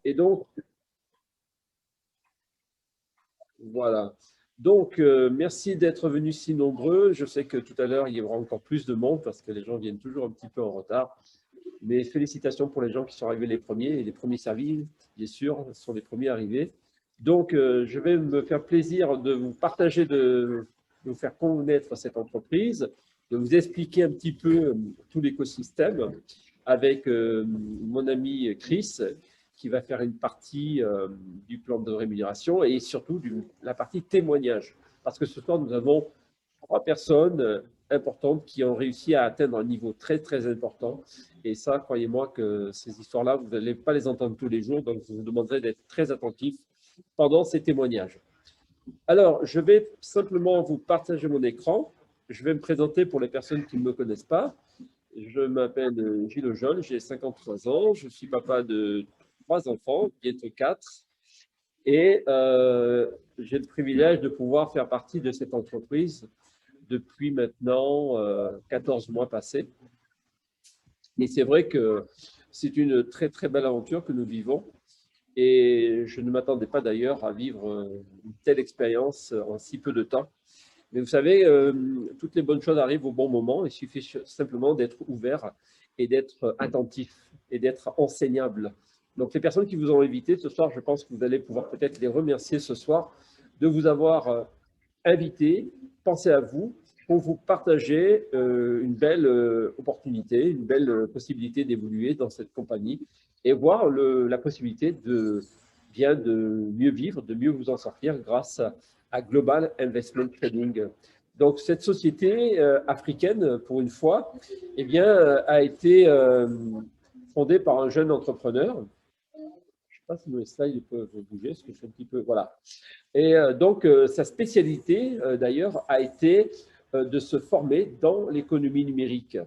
Et donc, voilà. Donc, merci d'être venus si nombreux. Je sais que tout à l'heure, il y aura encore plus de monde parce que les gens viennent toujours un petit peu en retard. Mais félicitations pour les gens qui sont arrivés les premiers. Et les premiers servis, bien sûr, sont les premiers arrivés. Donc, je vais me faire plaisir de vous partager, de vous faire connaître cette entreprise, de vous expliquer un petit peu tout l'écosystème avec mon ami Chris, qui va faire une partie du plan de rémunération et surtout la partie témoignage. Parce que ce soir, nous avons 3 personnes importantes qui ont réussi à atteindre un niveau très, très important. Et ça, croyez-moi que ces histoires-là, vous n'allez pas les entendre tous les jours, donc je vous demanderai d'être très attentifs pendant ces témoignages. Alors, je vais simplement vous partager mon écran. Je vais me présenter pour les personnes qui ne me connaissent pas. Je m'appelle Gilles Ojol, j'ai 53 ans, je suis papa de 3 enfants, bientôt 4. Et j'ai le privilège de pouvoir faire partie de cette entreprise depuis maintenant 14 mois passés. Et c'est vrai que c'est une très, très belle aventure que nous vivons. Et je ne m'attendais pas d'ailleurs à vivre une telle expérience en si peu de temps. Mais vous savez, toutes les bonnes choses arrivent au bon moment. Il suffit simplement d'être ouvert et d'être attentif et d'être enseignable. Donc, les personnes qui vous ont invité ce soir, je pense que vous allez pouvoir peut-être les remercier ce soir de vous avoir invité, pensé à vous pour vous partager une belle opportunité, une belle possibilité d'évoluer dans cette compagnie et voir la possibilité de mieux vivre, de mieux vous en sortir grâce à Global Investment Trading. Donc, cette société africaine, pour une fois, eh bien, a été fondée par un jeune entrepreneur. Je ne sais pas si mes slides peuvent bouger, parce que je suis un petit peu… Voilà. Et donc, sa spécialité, d'ailleurs, a été de se former dans l'économie numérique.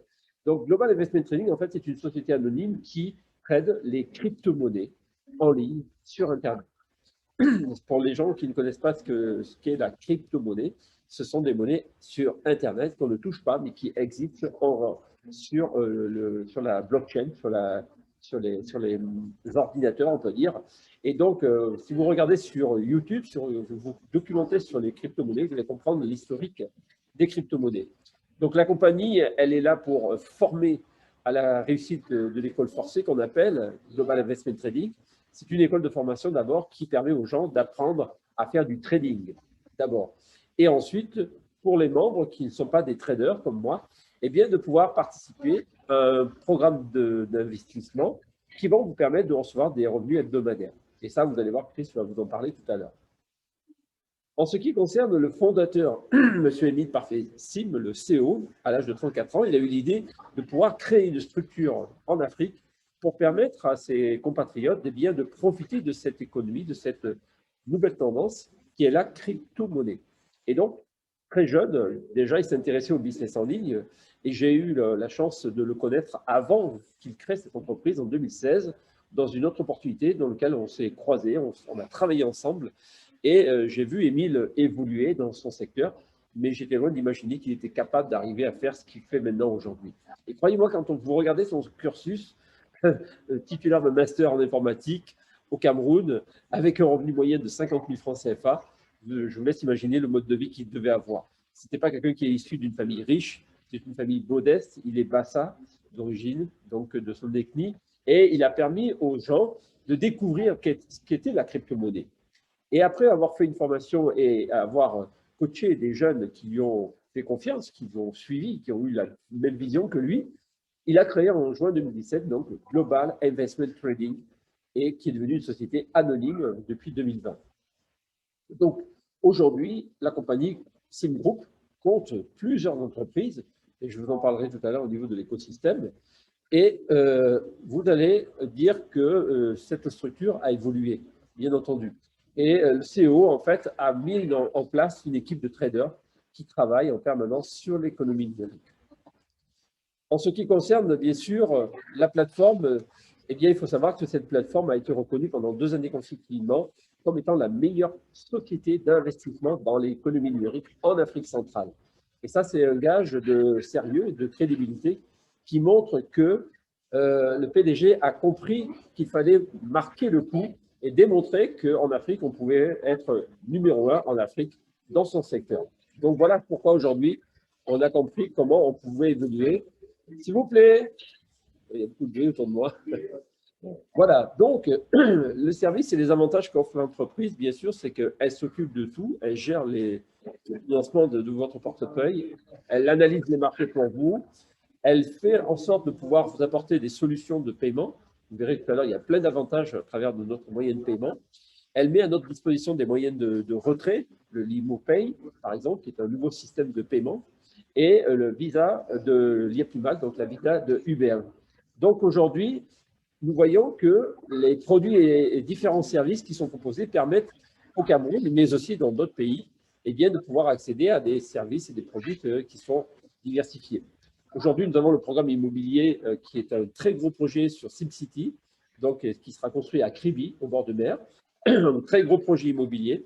Donc, Global Investment Trading, en fait, c'est une société anonyme qui trade les crypto-monnaies en ligne sur Internet. Pour les gens qui ne connaissent pas ce qu'est la crypto-monnaie, ce sont des monnaies sur Internet qu'on ne touche pas, mais qui existent sur la blockchain, sur les ordinateurs, on peut dire. Et donc, si vous regardez sur YouTube, vous vous documentez sur les crypto-monnaies, vous allez comprendre l'historique des crypto-monnaies. Donc, la compagnie, elle est là pour former à la réussite de l'école forcée qu'on appelle Global Investment Trading. C'est une école de formation d'abord qui permet aux gens d'apprendre à faire du trading d'abord. Et ensuite, pour les membres qui ne sont pas des traders comme moi, eh bien, de pouvoir participer à un programme d'investissement qui vont vous permettre de recevoir des revenus hebdomadaires. Et ça, vous allez voir, Chris va vous en parler tout à l'heure. En ce qui concerne le fondateur, M. Émile Parfait-Sim, le CEO, à l'âge de 34 ans, il a eu l'idée de pouvoir créer une structure en Afrique pour permettre à ses compatriotes de profiter de cette économie, de cette nouvelle tendance qui est la crypto-monnaie. Et donc, très jeune, déjà, il s'intéressait au business en ligne et j'ai eu la chance de le connaître avant qu'il crée cette entreprise en 2016 dans une autre opportunité dans laquelle on s'est croisés, on a travaillé ensemble et j'ai vu Émile évoluer dans son secteur, mais j'étais loin d'imaginer qu'il était capable d'arriver à faire ce qu'il fait maintenant aujourd'hui. Et croyez-moi, quand vous regardez son cursus, titulaire de master en informatique au Cameroun, avec un revenu moyen de 50 000 francs CFA, je vous laisse imaginer le mode de vie qu'il devait avoir. Ce n'était pas quelqu'un qui est issu d'une famille riche, c'est une famille modeste, il est bassa d'origine, donc de son ethnie, et il a permis aux gens de découvrir ce qu'était la crypto-monnaie. Et après avoir fait une formation et avoir coaché des jeunes qui lui ont fait confiance, qui l'ont suivi, qui ont eu la même vision que lui, il a créé en juin 2017 donc Global Investment Trading et qui est devenue une société anonyme depuis 2020. Donc aujourd'hui, la compagnie Sim Group compte plusieurs entreprises et je vous en parlerai tout à l'heure au niveau de l'écosystème. Et vous allez dire que cette structure a évolué, bien entendu. Et le CEO, en fait, a mis en place une équipe de traders qui travaille en permanence sur l'économie numérique. En ce qui concerne, bien sûr, la plateforme, eh bien, il faut savoir que cette plateforme a été reconnue pendant 2 années consécutivement comme étant la meilleure société d'investissement dans l'économie numérique en Afrique centrale. Et ça, c'est un gage de sérieux et de crédibilité qui montre que le PDG a compris qu'il fallait marquer le coup et démontrer qu'en Afrique, on pouvait être numéro un en Afrique dans son secteur. Donc voilà pourquoi aujourd'hui, on a compris comment on pouvait évoluer. S'il vous plaît, il y a beaucoup de bruit autour de moi. Voilà, donc le service et les avantages qu'offre l'entreprise, bien sûr, c'est qu'elle s'occupe de tout, elle gère le financement de votre portefeuille, elle analyse les marchés pour vous, elle fait en sorte de pouvoir vous apporter des solutions de paiement. Vous verrez tout à l'heure, il y a plein d'avantages à travers de notre moyen de paiement. Elle met à notre disposition des moyens de retrait, le Limo Pay, par exemple, qui est un nouveau système de paiement, et le Visa de l'IEPIMAL, donc la Visa de Uber. Donc aujourd'hui, nous voyons que les produits et différents services qui sont proposés permettent au Cameroun, mais aussi dans d'autres pays, eh bien, de pouvoir accéder à des services et des produits qui sont diversifiés. Aujourd'hui, nous avons le programme immobilier qui est un très gros projet sur SimCity, donc, qui sera construit à Kribi, au bord de mer. Un très gros projet immobilier.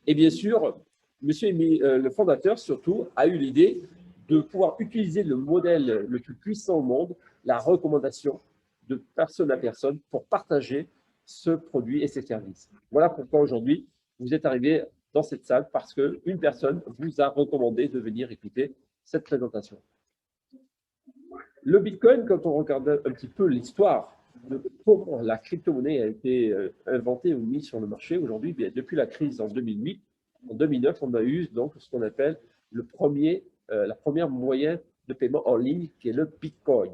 Et bien sûr, monsieur le fondateur, surtout, a eu l'idée de pouvoir utiliser le modèle le plus puissant au monde, la recommandation de personne à personne pour partager ce produit et ses services. Voilà pourquoi aujourd'hui, vous êtes arrivé dans cette salle parce qu'une personne vous a recommandé de venir écouter cette présentation. Le Bitcoin, quand on regarde un petit peu l'histoire de comment la crypto-monnaie a été inventée ou mise sur le marché aujourd'hui, depuis la crise en 2008, en 2009, on a eu donc ce qu'on appelle la première moyen de paiement en ligne qui est le Bitcoin.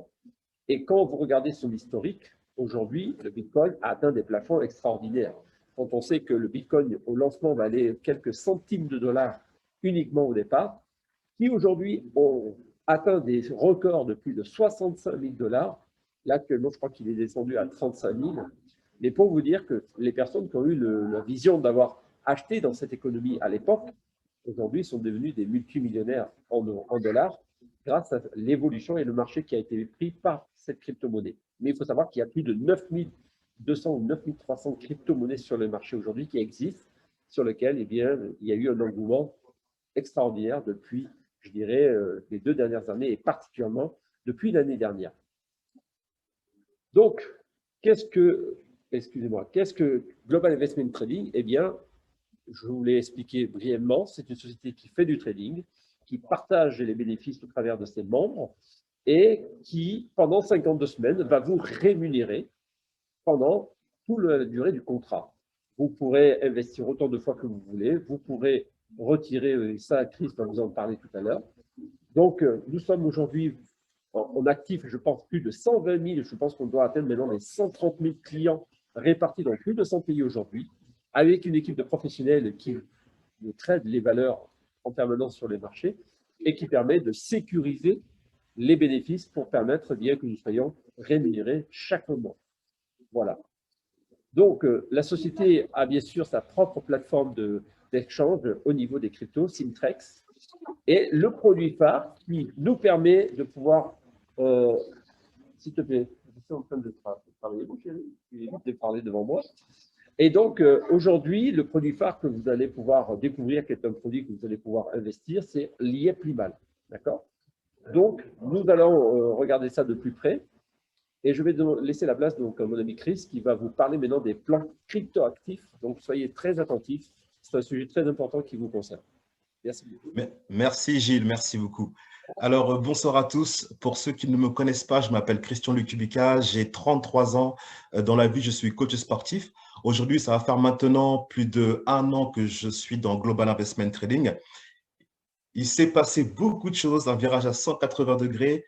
Et quand vous regardez son historique, aujourd'hui, le Bitcoin a atteint des plafonds extraordinaires. Quand on sait que le Bitcoin, au lancement, valait quelques centimes de dollars uniquement au départ, qui aujourd'hui ont atteint des records de plus de 65 000 dollars. Là, actuellement, je crois qu'il est descendu à 35 000. Mais pour vous dire que les personnes qui ont eu la vision d'avoir acheté dans cette économie à l'époque, aujourd'hui, sont devenus des multimillionnaires en dollars grâce à l'évolution et le marché qui a été pris par cette crypto-monnaie. Mais il faut savoir qu'il y a plus de 9200 ou 9300 crypto-monnaies sur le marché aujourd'hui qui existent, sur lesquelles eh bien, il y a eu un engouement extraordinaire depuis, je dirais, les 2 dernières années et particulièrement depuis l'année dernière. Donc, qu'est-ce que Global Investment Trading? Eh bien, je vous l'ai expliqué brièvement, c'est une société qui fait du trading, qui partage les bénéfices au travers de ses membres et qui, pendant 52 semaines, va vous rémunérer pendant toute la durée du contrat. Vous pourrez investir autant de fois que vous voulez, vous pourrez retirer, ça, Chris va vous en parler tout à l'heure. Donc, nous sommes aujourd'hui en actif, je pense, plus de 120 000, je pense qu'on doit atteindre maintenant les 130 000 clients répartis dans plus de 100 pays aujourd'hui, avec une équipe de professionnels qui trade les valeurs en permanence sur les marchés et qui permet de sécuriser les bénéfices pour permettre bien que nous soyons rémunérés chaque mois. Voilà. Donc, la société a bien sûr sa propre plateforme d'échange au niveau des cryptos, Simtrex, et le produit phare qui nous permet de pouvoir, s'il te plaît, je suis en train de travailler, mon chéri, tu évites de parler devant moi. Et donc, aujourd'hui, le produit phare que vous allez pouvoir découvrir, qui est un produit que vous allez pouvoir investir, c'est l'IEPLIMAL. D'accord? Donc, nous allons regarder ça de plus près. Et je vais laisser la place donc, à mon ami Chris qui va vous parler maintenant des plans cryptoactifs. Donc, soyez très attentifs. C'est un sujet très important qui vous concerne. Merci beaucoup. Merci Gilles, merci beaucoup. Alors, bonsoir à tous. Pour ceux qui ne me connaissent pas, je m'appelle Christian Lucubica, j'ai 33 ans. Dans la vie, je suis coach sportif. Aujourd'hui, ça va faire maintenant plus d'1 an que je suis dans Global Investment Trading. Il s'est passé beaucoup de choses, un virage à 180 degrés.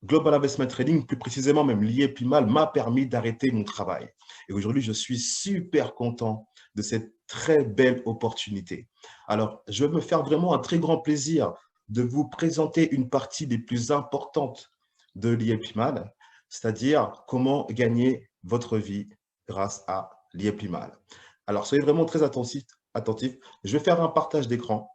Global Investment Trading, plus précisément même l'IEPIMAL, m'a permis d'arrêter mon travail. Et aujourd'hui, je suis super content de cette très belle opportunité. Alors, je vais me faire vraiment un très grand plaisir de vous présenter une partie des plus importantes de l'IEPIMAL, c'est-à-dire comment gagner votre vie grâce à l'IEPIMAL. Alors, soyez vraiment très attentifs. Je vais faire un partage d'écran.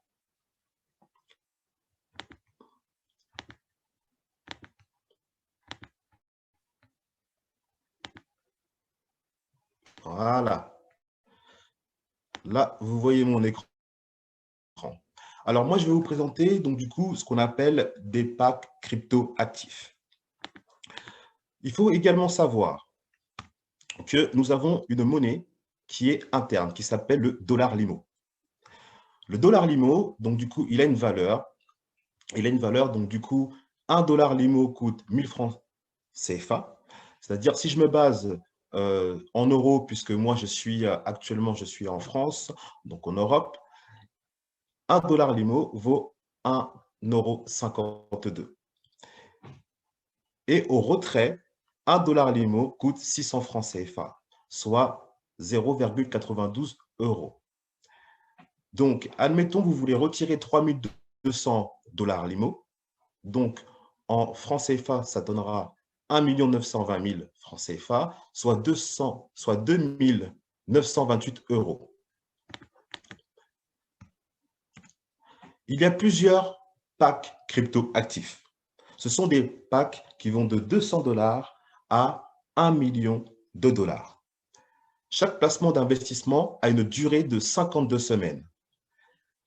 Voilà. Là, vous voyez mon écran. Alors, moi, je vais vous présenter donc du coup ce qu'on appelle des packs crypto actifs. Il faut également savoir que nous avons une monnaie qui est interne, qui s'appelle le dollar limo. Le dollar limo, donc du coup, il a une valeur. Il a une valeur, donc du coup, 1 dollar limo coûte 1000 francs CFA. C'est-à-dire, si je me base en euros, puisque moi, actuellement, je suis en France, donc en Europe, 1 dollar limo vaut 1,52 €. Et au retrait, 1 dollar limo coûte 600 francs CFA, soit 0,92 €. Donc, admettons, vous voulez retirer 3200 dollars limo. Donc, en francs CFA, ça donnera 1 920 000 francs CFA, soit 2 928 €. Il y a plusieurs packs crypto-actifs. Ce sont des packs qui vont de 200 dollars à 1 million de dollars. Chaque placement d'investissement a une durée de 52 semaines.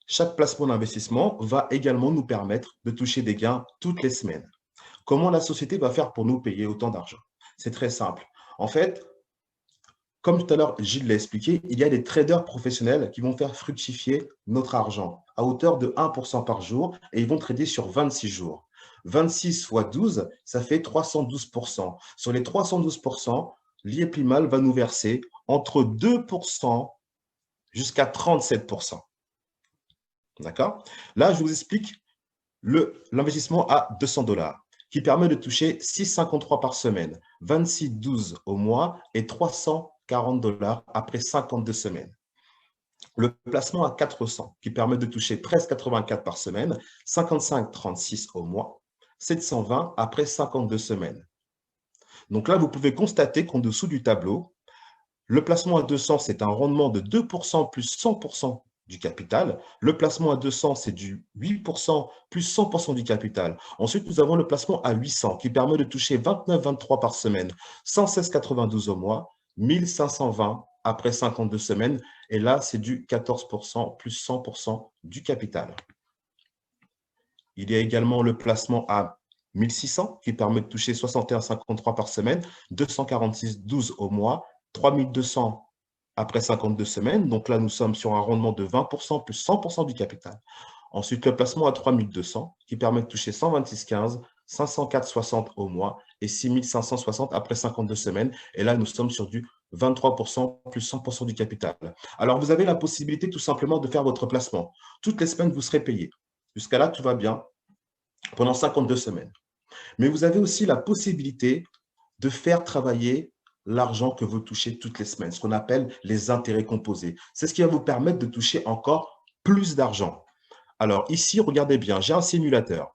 Chaque placement d'investissement va également nous permettre de toucher des gains toutes les semaines. Comment la société va faire pour nous payer autant d'argent? C'est très simple. En fait, comme tout à l'heure, Gilles l'a expliqué, il y a des traders professionnels qui vont faire fructifier notre argent à hauteur de 1% par jour et ils vont trader sur 26 jours. 26 fois 12, ça fait 312%. Sur les 312%, l'IEPIMAL va nous verser entre 2% jusqu'à 37%. D'accord? Là, je vous explique l'investissement à 200 dollars qui permet de toucher 6,53 par semaine, 26,12 au mois et 340 dollars après 52 semaines. Le placement à 400 qui permet de toucher 13,84 par semaine, 55,36 au mois, 720 après 52 semaines. Donc là, vous pouvez constater qu'en dessous du tableau, le placement à 200, c'est un rendement de 2% plus 100% du capital. Le placement à 200, c'est du 8% plus 100% du capital. Ensuite, nous avons le placement à 800 qui permet de toucher 29,23 par semaine, 116,92 au mois, 1520 après 52 semaines. Et là, c'est du 14% plus 100% du capital. Il y a également le placement à 1600 qui permet de toucher 61,53 par semaine, 246,12 au mois, 3200 après 52 semaines. Donc là, nous sommes sur un rendement de 20% plus 100% du capital. Ensuite, le placement à 3200 qui permet de toucher 126,15, 504,60 au mois et 6560 après 52 semaines. Et là, nous sommes sur du 23% plus 100% du capital. Alors, vous avez la possibilité tout simplement de faire votre placement. Toutes les semaines, vous serez payé. Jusqu'à là, tout va bien pendant 52 semaines. Mais vous avez aussi la possibilité de faire travailler l'argent que vous touchez toutes les semaines, ce qu'on appelle les intérêts composés. C'est ce qui va vous permettre de toucher encore plus d'argent. Alors ici, regardez bien, j'ai un simulateur.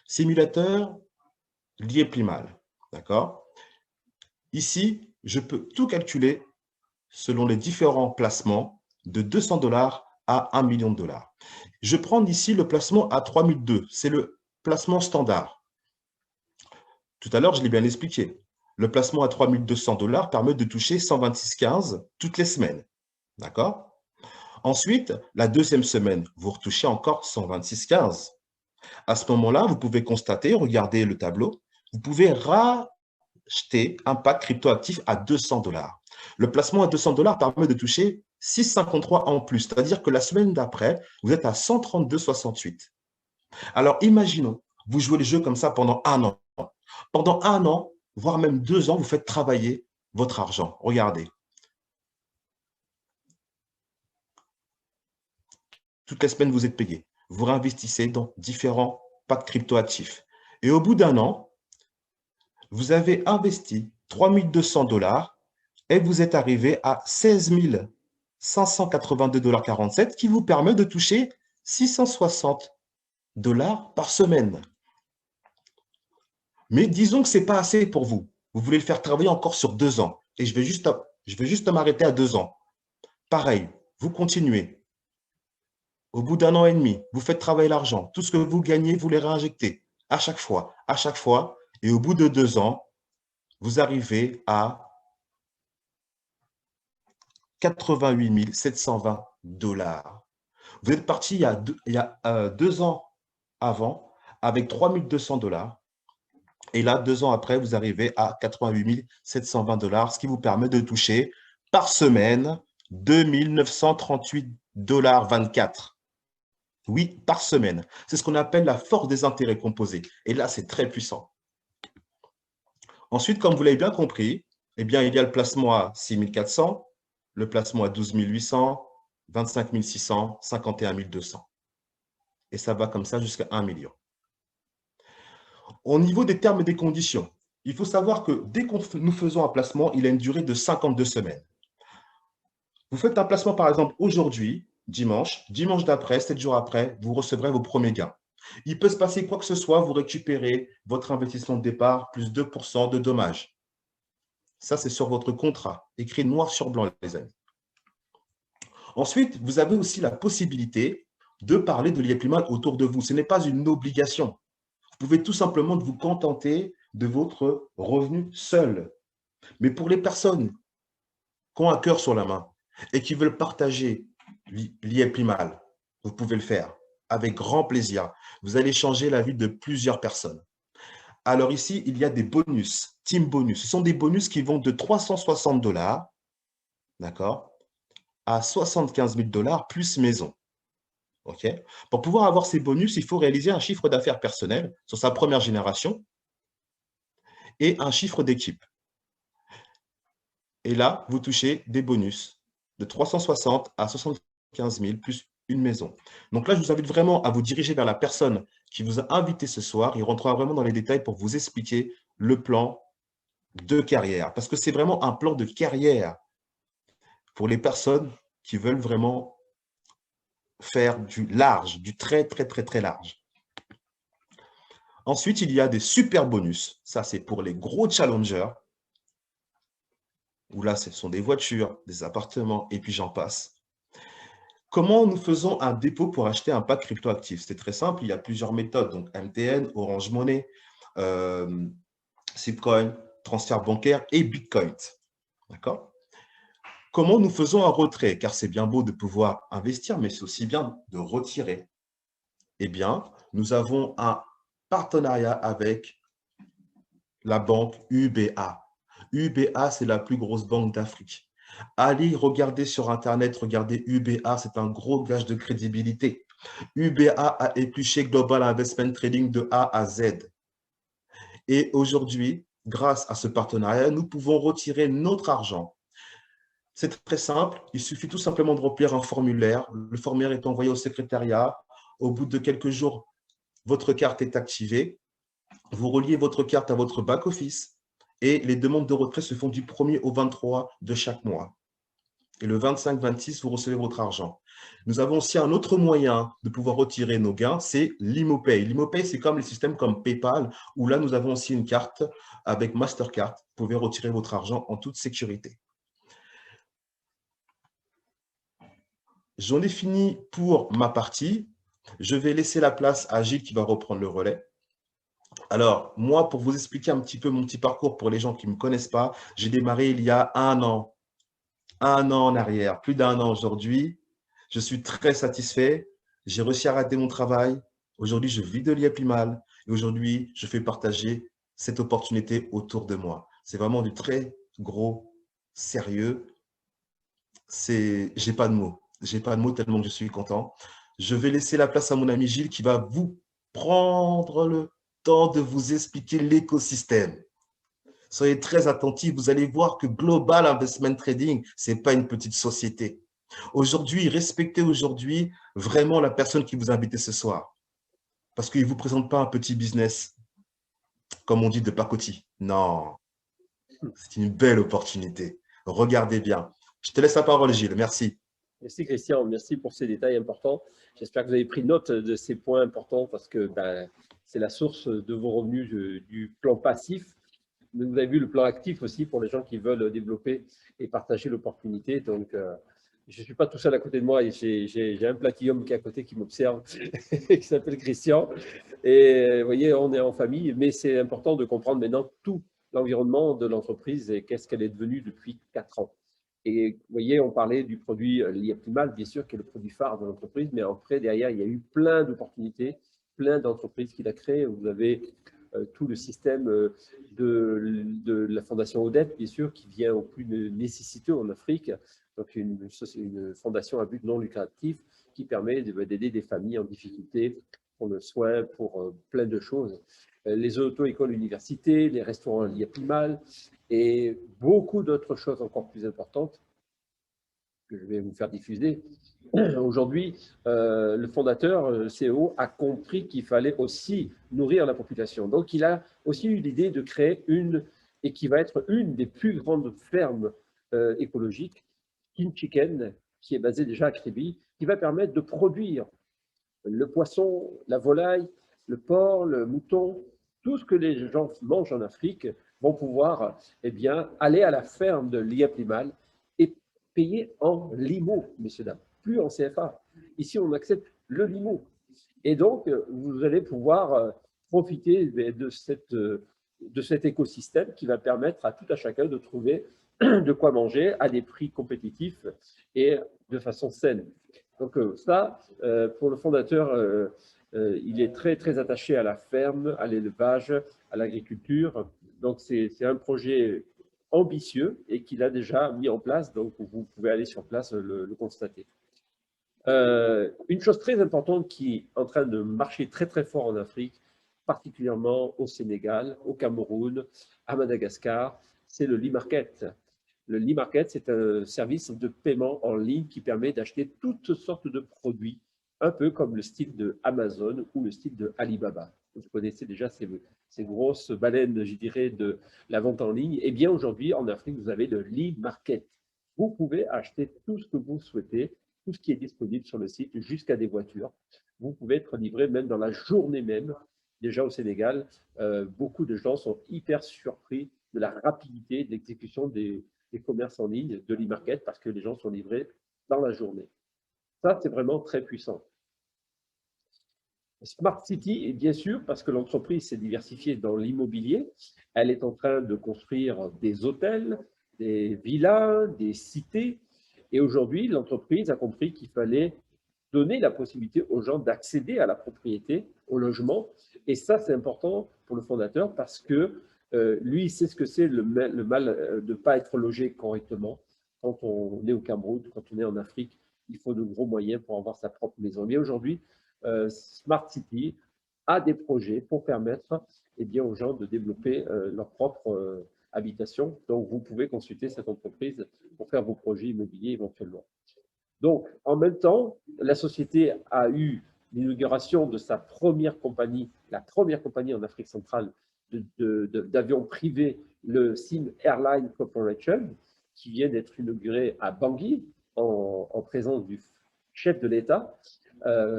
Simulateur l'IEPIMAL, d'accord? Ici, je peux tout calculer selon les différents placements de 200 dollars à 1 million de dollars. Je prends ici le placement à 3002, c'est le placement standard. Tout à l'heure, je l'ai bien expliqué. Le placement à 3200 dollars permet de toucher 126,15 toutes les semaines. D'accord? Ensuite, la deuxième semaine, vous retouchez encore 126,15. À ce moment-là, vous pouvez constater, regardez le tableau, vous pouvez racheter un pack cryptoactif à 200 dollars. Le placement à 200 dollars permet de toucher 6,53 en plus, c'est-à-dire que la semaine d'après, vous êtes à 132,68. Alors, imaginons, vous jouez le jeu comme ça pendant un an. Pendant un an, voire même 2 ans, vous faites travailler votre argent. Regardez. Toutes les semaines, vous êtes payé. Vous réinvestissez dans différents packs cryptoactifs. Et au bout d'un an, vous avez investi 3200 dollars et vous êtes arrivé à 16 582,47 $ qui vous permet de toucher 660 dollars par semaine. Mais disons que ce n'est pas assez pour vous. Vous voulez le faire travailler encore sur 2 ans. Et je vais juste m'arrêter à 2 ans. Pareil, vous continuez. Au bout d'un an et demi, vous faites travailler l'argent. Tout ce que vous gagnez, vous les réinjectez à chaque fois. Et au bout de 2 ans, vous arrivez à 88 720 dollars. Vous êtes parti il y a 2 ans avant avec 3200 dollars. Et là, 2 ans après, vous arrivez à 88 720 $, ce qui vous permet de toucher par semaine 2 938 24 $. Oui, par semaine. C'est ce qu'on appelle la force des intérêts composés. Et là, c'est très puissant. Ensuite, comme vous l'avez bien compris, eh bien, il y a le placement à 6 400, le placement à 12 800, 25 600, 51 200. Et ça va comme ça jusqu'à 1 million. Au niveau des termes et des conditions, il faut savoir que dès que nous faisons un placement, il a une durée de 52 semaines. Vous faites un placement, par exemple, aujourd'hui, dimanche d'après, 7 jours après, vous recevrez vos premiers gains. Il peut se passer quoi que ce soit, vous récupérez votre investissement de départ plus 2% de dommages. Ça, c'est sur votre contrat, écrit noir sur blanc, les amis. Ensuite, vous avez aussi la possibilité de parler de l'IA-Primal autour de vous. Ce n'est pas une obligation. Vous pouvez tout simplement vous contenter de votre revenu seul. Mais pour les personnes qui ont un cœur sur la main et qui veulent partager l'IA-Primal, vous pouvez le faire avec grand plaisir. Vous allez changer la vie de plusieurs personnes. Alors ici, il y a des bonus, team bonus. Ce sont des bonus qui vont de 360 $, d'accord, à 75 000 $ plus maison. Okay. Pour pouvoir avoir ces bonus, il faut réaliser un chiffre d'affaires personnel sur sa première génération et un chiffre d'équipe. Et là, vous touchez des bonus de 360 à 75 000 plus une maison. Donc là, je vous invite vraiment à vous diriger vers la personne qui vous a invité ce soir. Il rentrera vraiment dans les détails pour vous expliquer le plan de carrière. Parce que c'est vraiment un plan de carrière pour les personnes qui veulent vraiment faire du large, du très, très, très, très large. Ensuite, il y a des super bonus. Ça, c'est pour les gros challengers, où là, ce sont des voitures, des appartements, et puis j'en passe. Comment nous faisons un dépôt pour acheter un pack cryptoactif? C'est très simple, il y a plusieurs méthodes. Donc, MTN, Orange Money, Zipcoin, transfert bancaire et Bitcoin. D'accord? Comment nous faisons un retrait? Car c'est bien beau de pouvoir investir, mais c'est aussi bien de retirer. Eh bien, nous avons un partenariat avec la banque UBA. UBA, c'est la plus grosse banque d'Afrique. Allez regarder sur Internet, regardez UBA, c'est un gros gage de crédibilité. UBA a épluché Global Investment Trading de A à Z. Et aujourd'hui, grâce à ce partenariat, nous pouvons retirer notre argent. C'est très simple, il suffit tout simplement de remplir un formulaire. Le formulaire est envoyé au secrétariat. Au bout de quelques jours, votre carte est activée. Vous reliez votre carte à votre back-office et les demandes de retrait se font du 1er au 23 de chaque mois. Et le 25-26, vous recevez votre argent. Nous avons aussi un autre moyen de pouvoir retirer nos gains, c'est l'ImoPay. L'ImoPay, c'est comme les systèmes comme PayPal, où là, nous avons aussi une carte avec Mastercard. Vous pouvez retirer votre argent en toute sécurité. J'en ai fini pour ma partie. Je vais laisser la place à Gilles qui va reprendre le relais. Alors, moi, pour vous expliquer un petit peu mon petit parcours pour les gens qui ne me connaissent pas, j'ai démarré il y a 1 an en arrière, plus d'1 an aujourd'hui. Je suis très satisfait. J'ai réussi à rater mon travail. Aujourd'hui, je vis de l'IA-Primal et aujourd'hui, je fais partager cette opportunité autour de moi. C'est vraiment du très gros sérieux. J'ai pas de mots. J'ai pas de mots tellement que je suis content. Je vais laisser la place à mon ami Gilles qui va vous prendre le temps de vous expliquer l'écosystème. Soyez très attentifs, vous allez voir que Global Investment Trading, ce n'est pas une petite société. Aujourd'hui, respectez aujourd'hui vraiment la personne qui vous a invité ce soir. Parce qu'il ne vous présente pas un petit business, comme on dit, de pacotille. Non, c'est une belle opportunité. Regardez bien. Je te laisse la parole, Gilles. Merci. Merci Christian, merci pour ces détails importants. J'espère que vous avez pris note de ces points importants parce que c'est la source de vos revenus du plan passif. Vous avez vu le plan actif aussi pour les gens qui veulent développer et partager l'opportunité. Donc, je ne suis pas tout seul à côté de moi. J'ai un platinum qui est à côté qui m'observe, qui s'appelle Christian. Et vous voyez, on est en famille, mais c'est important de comprendre maintenant tout l'environnement de l'entreprise et qu'est-ce qu'elle est devenue depuis 4 ans. Et vous voyez, on parlait du produit l'IA-Primal, bien sûr, qui est le produit phare de l'entreprise, mais après, derrière, il y a eu plein d'opportunités, plein d'entreprises qu'il a créées. Vous avez tout le système de la Fondation Odette, bien sûr, qui vient au plus nécessiteux en Afrique. Donc, une fondation à but non lucratif qui permet d'aider des familles en difficulté pour le soin, pour plein de choses. Les auto-écoles universités, les restaurants Liapimal et beaucoup d'autres choses encore plus importantes que je vais vous faire diffuser. Aujourd'hui, le fondateur, le CEO, a compris qu'il fallait aussi nourrir la population. Donc, il a aussi eu l'idée de créer et qui va être une des plus grandes fermes écologiques, Kin Chicken, qui est basée déjà à Kribi, qui va permettre de produire le poisson, la volaille, le porc, le mouton, tout ce que les gens mangent en Afrique vont pouvoir aller à la ferme de Liapimal et payer en limo, messieurs, dames, plus en CFA. Ici, on accepte le limo. Et donc, vous allez pouvoir profiter de cet écosystème qui va permettre à tout à chacun de trouver de quoi manger à des prix compétitifs et de façon saine. Donc ça, pour le fondateur, il est très, très attaché à la ferme, à l'élevage, à l'agriculture. Donc c'est un projet ambitieux et qu'il a déjà mis en place. Donc vous pouvez aller sur place le constater. Une chose très importante qui est en train de marcher très, très fort en Afrique, particulièrement au Sénégal, au Cameroun, à Madagascar, c'est le e-market. Le e-market, c'est un service de paiement en ligne qui permet d'acheter toutes sortes de produits, un peu comme le style de Amazon ou le style de Alibaba. Vous connaissez déjà ces grosses baleines, je dirais, de la vente en ligne. Eh bien, aujourd'hui, en Afrique, vous avez le e-market. Vous pouvez acheter tout ce que vous souhaitez, tout ce qui est disponible sur le site, jusqu'à des voitures. Vous pouvez être livré même dans la journée même. Déjà au Sénégal, beaucoup de gens sont hyper surpris de la rapidité de l'exécution des commerces en ligne, de l'e-market, parce que les gens sont livrés dans la journée. Ça, c'est vraiment très puissant. Smart City, et bien sûr, parce que l'entreprise s'est diversifiée dans l'immobilier, elle est en train de construire des hôtels, des villas, des cités, et aujourd'hui, l'entreprise a compris qu'il fallait donner la possibilité aux gens d'accéder à la propriété, au logement, et ça, c'est important pour le fondateur parce que lui, il sait ce que c'est le mal de ne pas être logé correctement. Quand on est au Cameroun, quand on est en Afrique, il faut de gros moyens pour avoir sa propre maison. Mais aujourd'hui, Smart City a des projets pour permettre aux gens de développer leur propre habitation. Donc, vous pouvez consulter cette entreprise pour faire vos projets immobiliers éventuellement. Donc, en même temps, la société a eu l'inauguration de sa première compagnie, la première compagnie en Afrique centrale d'avions privés, le Sim Airline Corporation, qui vient d'être inauguré à Bangui, en présence du chef de l'État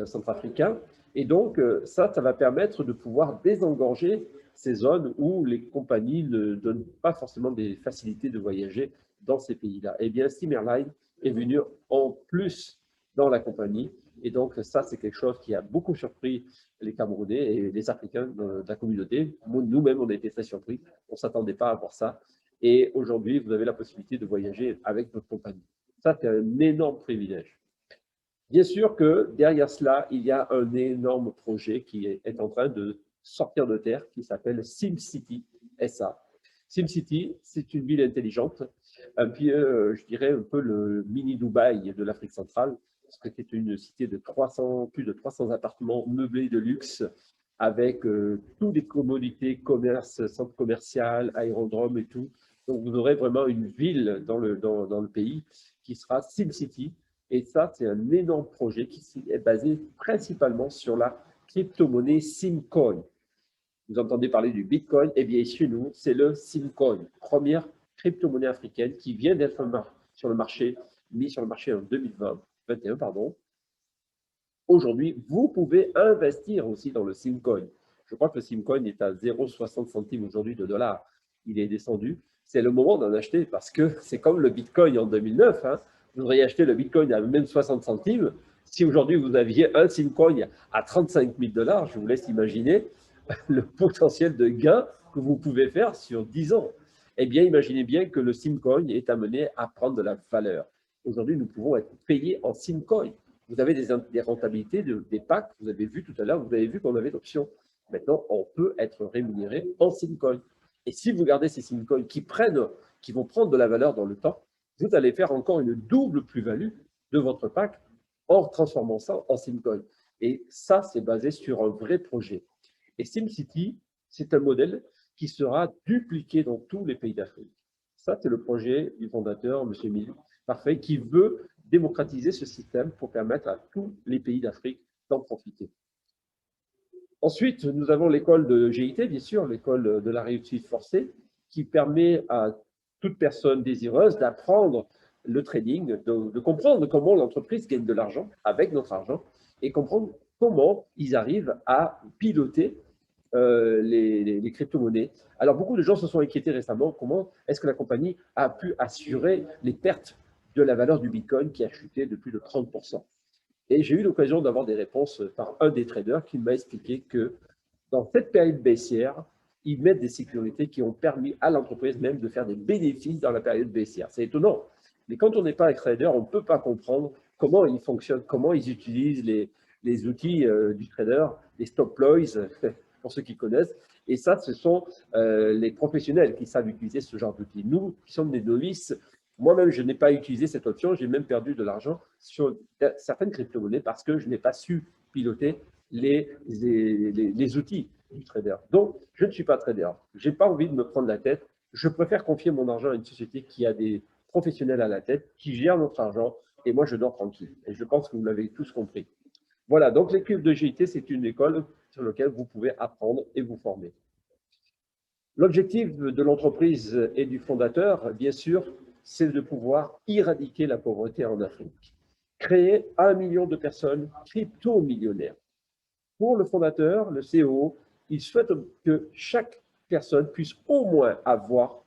centrafricain. Et donc, ça va permettre de pouvoir désengorger ces zones où les compagnies ne donnent pas forcément des facilités de voyager dans ces pays-là. Eh bien, Sim Airline est venu en plus dans la compagnie. Et donc, ça, c'est quelque chose qui a beaucoup surpris les Camerounais et les Africains de la communauté. Nous-mêmes, on a été très surpris. On ne s'attendait pas à voir ça. Et aujourd'hui, vous avez la possibilité de voyager avec votre compagnie. Ça, c'est un énorme privilège. Bien sûr que derrière cela, il y a un énorme projet qui est en train de sortir de terre, qui s'appelle SimCity SA. SimCity, c'est une ville intelligente, je dirais un peu le mini Dubaï de l'Afrique centrale, parce que c'est une cité de plus de 300 appartements meublés de luxe, avec toutes les commodités, commerce, centre commercial, aérodrome et tout. Donc, vous aurez vraiment une ville dans le pays qui sera SimCity. Et ça, c'est un énorme projet qui est basé principalement sur la crypto-monnaie Simcoin. Vous entendez parler du Bitcoin, eh bien, chez nous, c'est le Simcoin, première crypto-monnaie africaine qui vient d'être mis sur le marché en 2021, pardon. Aujourd'hui, vous pouvez investir aussi dans le Simcoin. Je crois que le Simcoin est à 0,60 centimes aujourd'hui de dollar. Il est descendu. C'est le moment d'en acheter parce que c'est comme le Bitcoin en 2009. Hein. Vous auriez acheté le Bitcoin à même 60 centimes. Si aujourd'hui vous aviez un Simcoin à 35 000 dollars, je vous laisse imaginer le potentiel de gain que vous pouvez faire sur 10 ans. Eh bien, imaginez bien que le Simcoin est amené à prendre de la valeur. Aujourd'hui, nous pouvons être payés en Simcoin. Vous avez des rentabilités, des packs, vous avez vu tout à l'heure, vous avez vu qu'on avait l'option Maintenant, on peut être rémunéré en Simcoin. Et si vous gardez ces Simcoins qui vont prendre de la valeur dans le temps, vous allez faire encore une double plus-value de votre pack en transformant ça en Simcoin. Et ça, c'est basé sur un vrai projet. Et SimCity, c'est un modèle qui sera dupliqué dans tous les pays d'Afrique. Ça, c'est le projet du fondateur, M. Emile Parfait, qui veut démocratiser ce système pour permettre à tous les pays d'Afrique d'en profiter. Ensuite, nous avons l'école de GIT, bien sûr, l'école de la réussite forcée, qui permet à toute personne désireuse d'apprendre le trading, de comprendre comment l'entreprise gagne de l'argent avec notre argent et comprendre comment ils arrivent à piloter les crypto-monnaies. Alors, beaucoup de gens se sont inquiétés récemment, comment est-ce que la compagnie a pu assurer les pertes de la valeur du Bitcoin qui a chuté de plus de 30%. Et j'ai eu l'occasion d'avoir des réponses par un des traders qui m'a expliqué que dans cette période baissière, ils mettent des sécurités qui ont permis à l'entreprise même de faire des bénéfices dans la période baissière. C'est étonnant, mais quand on n'est pas un trader, on ne peut pas comprendre comment ils fonctionnent, comment ils utilisent les outils du trader, les stop loss, pour ceux qui connaissent. Et ça, ce sont les professionnels qui savent utiliser ce genre d'outils. Nous, qui sommes des novices, moi-même, je n'ai pas utilisé cette option. J'ai même perdu de l'argent sur certaines crypto-monnaies parce que je n'ai pas su piloter les outils du trader. Donc, je ne suis pas trader. Je n'ai pas envie de me prendre la tête. Je préfère confier mon argent à une société qui a des professionnels à la tête, qui gère notre argent, et moi, je dors tranquille. Et je pense que vous l'avez tous compris. Voilà, donc l'école de GIT, c'est une école sur laquelle vous pouvez apprendre et vous former. L'objectif de l'entreprise et du fondateur, bien sûr, c'est de pouvoir éradiquer la pauvreté en Afrique. Créer 1 million de personnes crypto-millionnaires. Pour le fondateur, le CEO, il souhaite que chaque personne puisse au moins avoir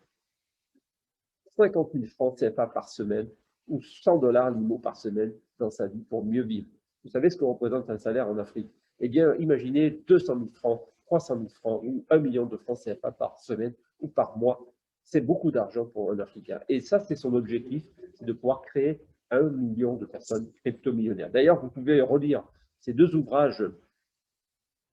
50 000 francs CFA par semaine ou 100 $ l'IMO par semaine dans sa vie pour mieux vivre. Vous savez ce que représente un salaire en Afrique? Eh bien, imaginez 200 000 francs, 300 000 francs ou 1 million de francs CFA par semaine ou par mois. C'est beaucoup d'argent pour un Africain. Et ça, c'est son objectif, c'est de pouvoir créer 1 million de personnes crypto-millionnaires. D'ailleurs, vous pouvez relire ces deux ouvrages,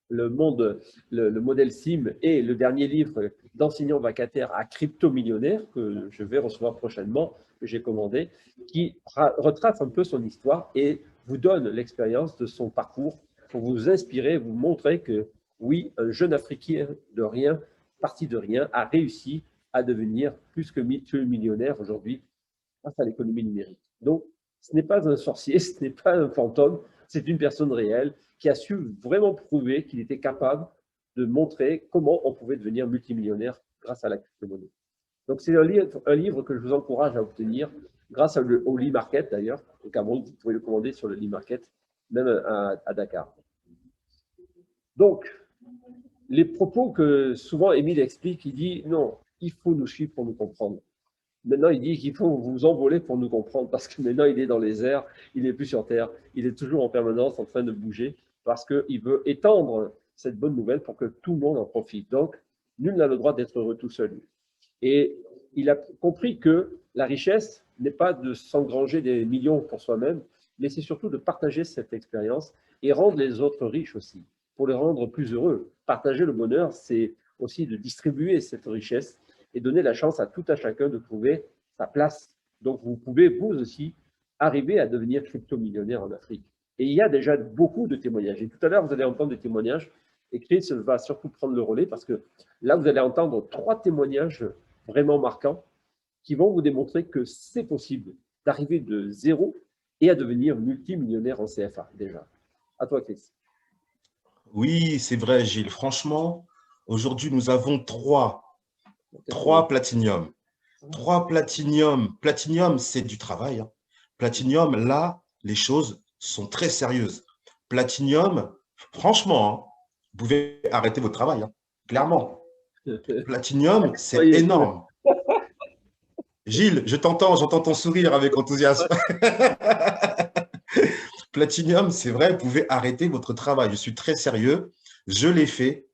le modèle SIM et le dernier livre d'enseignants vacataires à crypto-millionnaires que je vais recevoir prochainement, que j'ai commandé, qui retrace un peu son histoire et vous donne l'expérience de son parcours pour vous inspirer, vous montrer que oui, un jeune Africain de rien, parti de rien, a réussi à devenir plus que millionnaire aujourd'hui grâce à l'économie numérique. Donc, ce n'est pas un sorcier, ce n'est pas un fantôme, c'est une personne réelle qui a su vraiment prouver qu'il était capable de montrer comment on pouvait devenir multimillionnaire grâce à la crypto-monnaie. Donc, c'est un livre que je vous encourage à obtenir grâce au Lee Market d'ailleurs. Au Cameroun, vous pouvez le commander sur le Lee Market, même à Dakar. Donc, les propos que souvent Émile explique, il dit non, il faut nous suivre pour nous comprendre. Maintenant, il dit qu'il faut vous envoler pour nous comprendre parce que maintenant, il est dans les airs, il n'est plus sur Terre, il est toujours en permanence en train de bouger parce qu'il veut étendre cette bonne nouvelle pour que tout le monde en profite. Donc, nul n'a le droit d'être heureux tout seul. Et il a compris que la richesse n'est pas de s'engranger des millions pour soi-même, mais c'est surtout de partager cette expérience et rendre les autres riches aussi, pour les rendre plus heureux. Partager le bonheur, c'est aussi de distribuer cette richesse et donner la chance à tout à chacun de trouver sa place. Donc, vous pouvez, vous aussi, arriver à devenir crypto-millionnaire en Afrique. Et il y a déjà beaucoup de témoignages. Et tout à l'heure, vous allez entendre des témoignages. Et Chris va surtout prendre le relais parce que là, vous allez entendre 3 témoignages vraiment marquants qui vont vous démontrer que c'est possible d'arriver de zéro et à devenir multimillionnaire en CFA déjà. À toi, Chris. Oui, c'est vrai, Gilles. Franchement, aujourd'hui, nous avons 3 platinium. 3 platinium. Platinium, c'est du travail. Hein. Platinium, là, les choses sont très sérieuses. Platinium, franchement, hein, vous pouvez arrêter votre travail, hein, clairement. Platinium, c'est énorme. Gilles, je t'entends, j'entends ton sourire avec enthousiasme. Platinium, c'est vrai, vous pouvez arrêter votre travail. Je suis très sérieux. Je l'ai fait.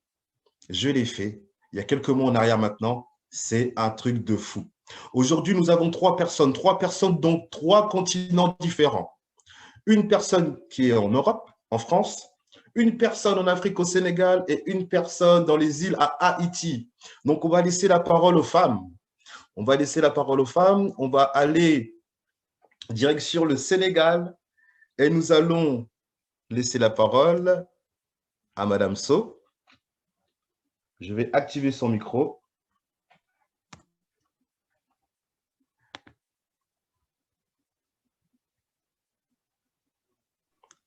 Il y a quelques mois en arrière maintenant. C'est un truc de fou. Aujourd'hui, nous avons 3 personnes dont 3 continents différents. Une personne qui est en Europe, en France, une personne en Afrique au Sénégal et une personne dans les îles à Haïti. Donc, on va laisser la parole aux femmes. On va laisser la parole aux femmes. On va aller direction le Sénégal et nous allons laisser la parole à Madame So. Je vais activer son micro.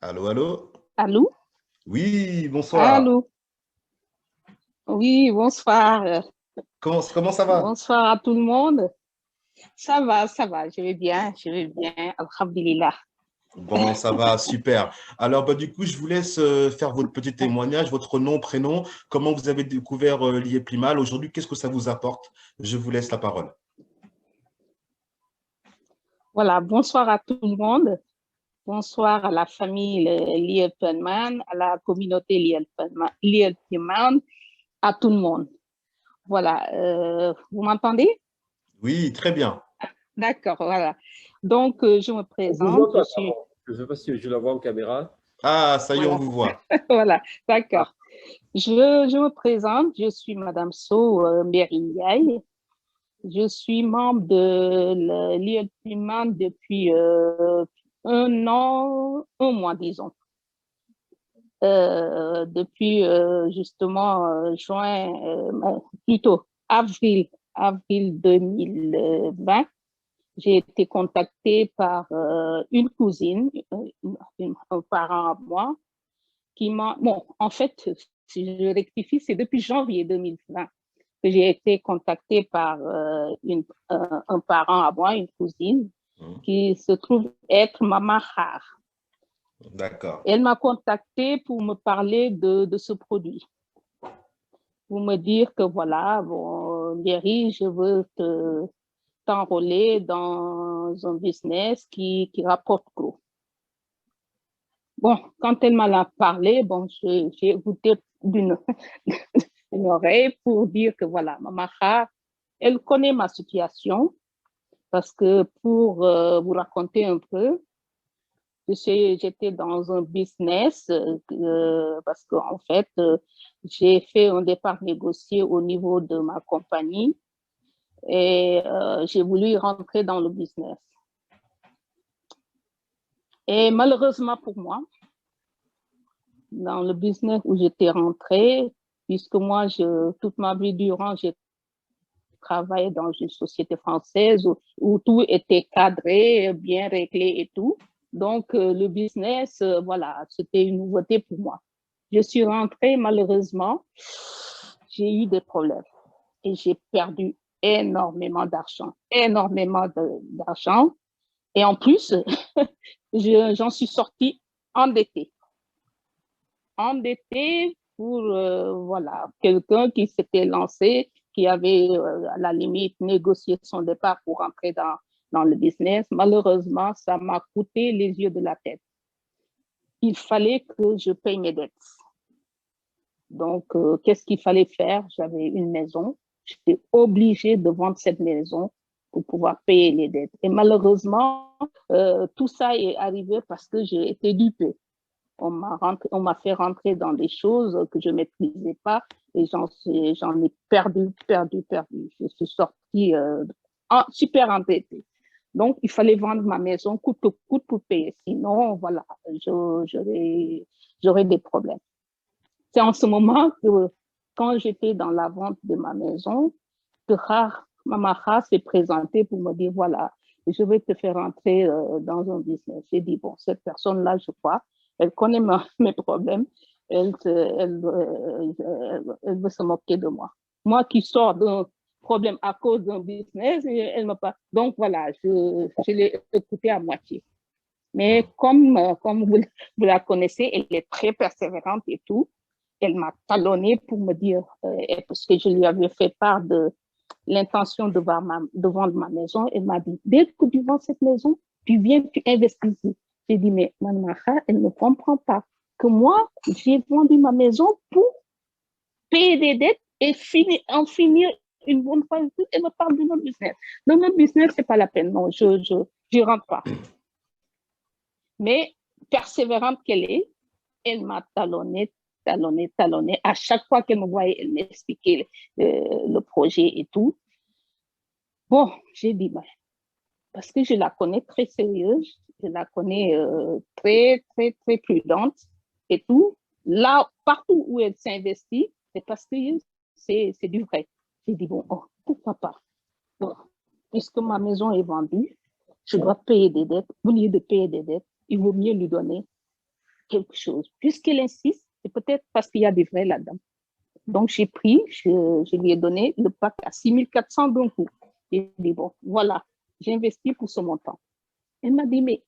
Allô, allô? Allô? Oui, bonsoir. Allô? Oui, bonsoir. Comment ça va? Bonsoir à tout le monde. Ça va, je vais bien, alhamdulillah. Bon, ça va, super. Alors, du coup, je vous laisse faire votre petit témoignage, votre nom, prénom, comment vous avez découvert l'IEPLIMAL. Aujourd'hui, qu'est-ce que ça vous apporte? Je vous laisse la parole. Voilà, bonsoir à tout le monde. Bonsoir à la famille l'IEPLIMAL, à la communauté l'IEPLIMAL, à tout le monde. Voilà, vous m'entendez? Oui, très bien. D'accord, voilà. Donc, je me présente. Je ne sais pas si je la vois en caméra. Ah, ça y est, voilà. On vous voit. Voilà, d'accord. Je me présente, je suis Madame So Mberiyaye. Je suis membre de l'IEPLIMAL depuis 1 an, 1 mois, disons. Depuis justement plutôt avril 2020, j'ai été contactée par une cousine, un parent à moi, qui m'a... Bon, en fait, si je rectifie, c'est depuis janvier 2020 que j'ai été contactée par un parent à moi, une cousine, qui se trouve être Mama Khar. D'accord. Elle m'a contactée pour me parler de ce produit, pour me dire que voilà, bon, Berry, je veux t'enrôler dans un business qui rapporte gros. Bon, quand elle m'en a parlé, bon, j'ai écouté d'une oreille pour dire que voilà, Mama Khar, elle connaît ma situation, parce que pour vous raconter un peu, j'étais dans un business parce qu'en fait, j'ai fait un départ négocié au niveau de ma compagnie et j'ai voulu rentrer dans le business. Et malheureusement pour moi, dans le business où j'étais rentrée, puisque moi, toute ma vie durant, j'ai travaillé dans une société française où tout était cadré, bien réglé et tout. Donc, le business, voilà, c'était une nouveauté pour moi. Je suis rentrée, malheureusement, j'ai eu des problèmes et j'ai perdu énormément d'argent. Et en plus, j'en suis sortie endettée. Endettée pour, voilà, quelqu'un qui s'était lancé, qui avait, à la limite, négocié son départ pour rentrer dans le business. Malheureusement, ça m'a coûté les yeux de la tête. Il fallait que je paye mes dettes. Donc, qu'est-ce qu'il fallait faire? J'avais une maison. J'étais obligée de vendre cette maison pour pouvoir payer les dettes. Et malheureusement, tout ça est arrivé parce que j'ai été dupée. On m'a fait rentrer dans des choses que je ne maîtrisais pas et j'en ai perdu. Je suis sortie super endettée. Donc, il fallait vendre ma maison coûte que coûte pour payer. Sinon, voilà, j'aurais des problèmes. C'est en ce moment que, quand j'étais dans la vente de ma maison, que Mama Khar s'est présentée pour me dire, voilà, je vais te faire entrer dans un business. J'ai dit, bon, cette personne-là, je crois, elle connaît mes problèmes, elle veut se moquer de moi. Moi qui sors d'un problème à cause d'un business, elle me parle. Donc voilà, je l'ai écoutée à moitié. Mais comme vous la connaissez, elle est très persévérante et tout. Elle m'a talonné pour me dire, parce que je lui avais fait part de l'intention de vendre ma maison. Elle m'a dit, dès que tu vends cette maison, tu viens, tu investis ici. J'ai dit, mais Mama Khar, elle ne comprend pas que moi, j'ai vendu ma maison pour payer des dettes et en finir une bonne fois. Elle me parle de notre business. De notre business, ce n'est pas la peine. Non, je ne rentre pas. Mais persévérante qu'elle est, Elle m'a talonné, talonné, talonné. À chaque fois qu'elle me voyait, elle m'expliquait le projet et tout. Bon, j'ai dit, ben, parce que je la connais très sérieuse, je la connais très, très, très prudente et tout. Là, partout où elle s'investit, c'est parce que c'est du vrai. J'ai dit, bon, oh, pourquoi pas? Bon, puisque ma maison est vendue, je dois payer des dettes. Au lieu de payer des dettes, il vaut mieux lui donner quelque chose. Puisqu'elle insiste, c'est peut-être parce qu'il y a du vrai là-dedans. Donc, j'ai pris, je lui ai donné le pack à 6 400 d'un coup. J'ai dit, bon, voilà, j'ai investi pour ce montant. Elle m'a dit, mais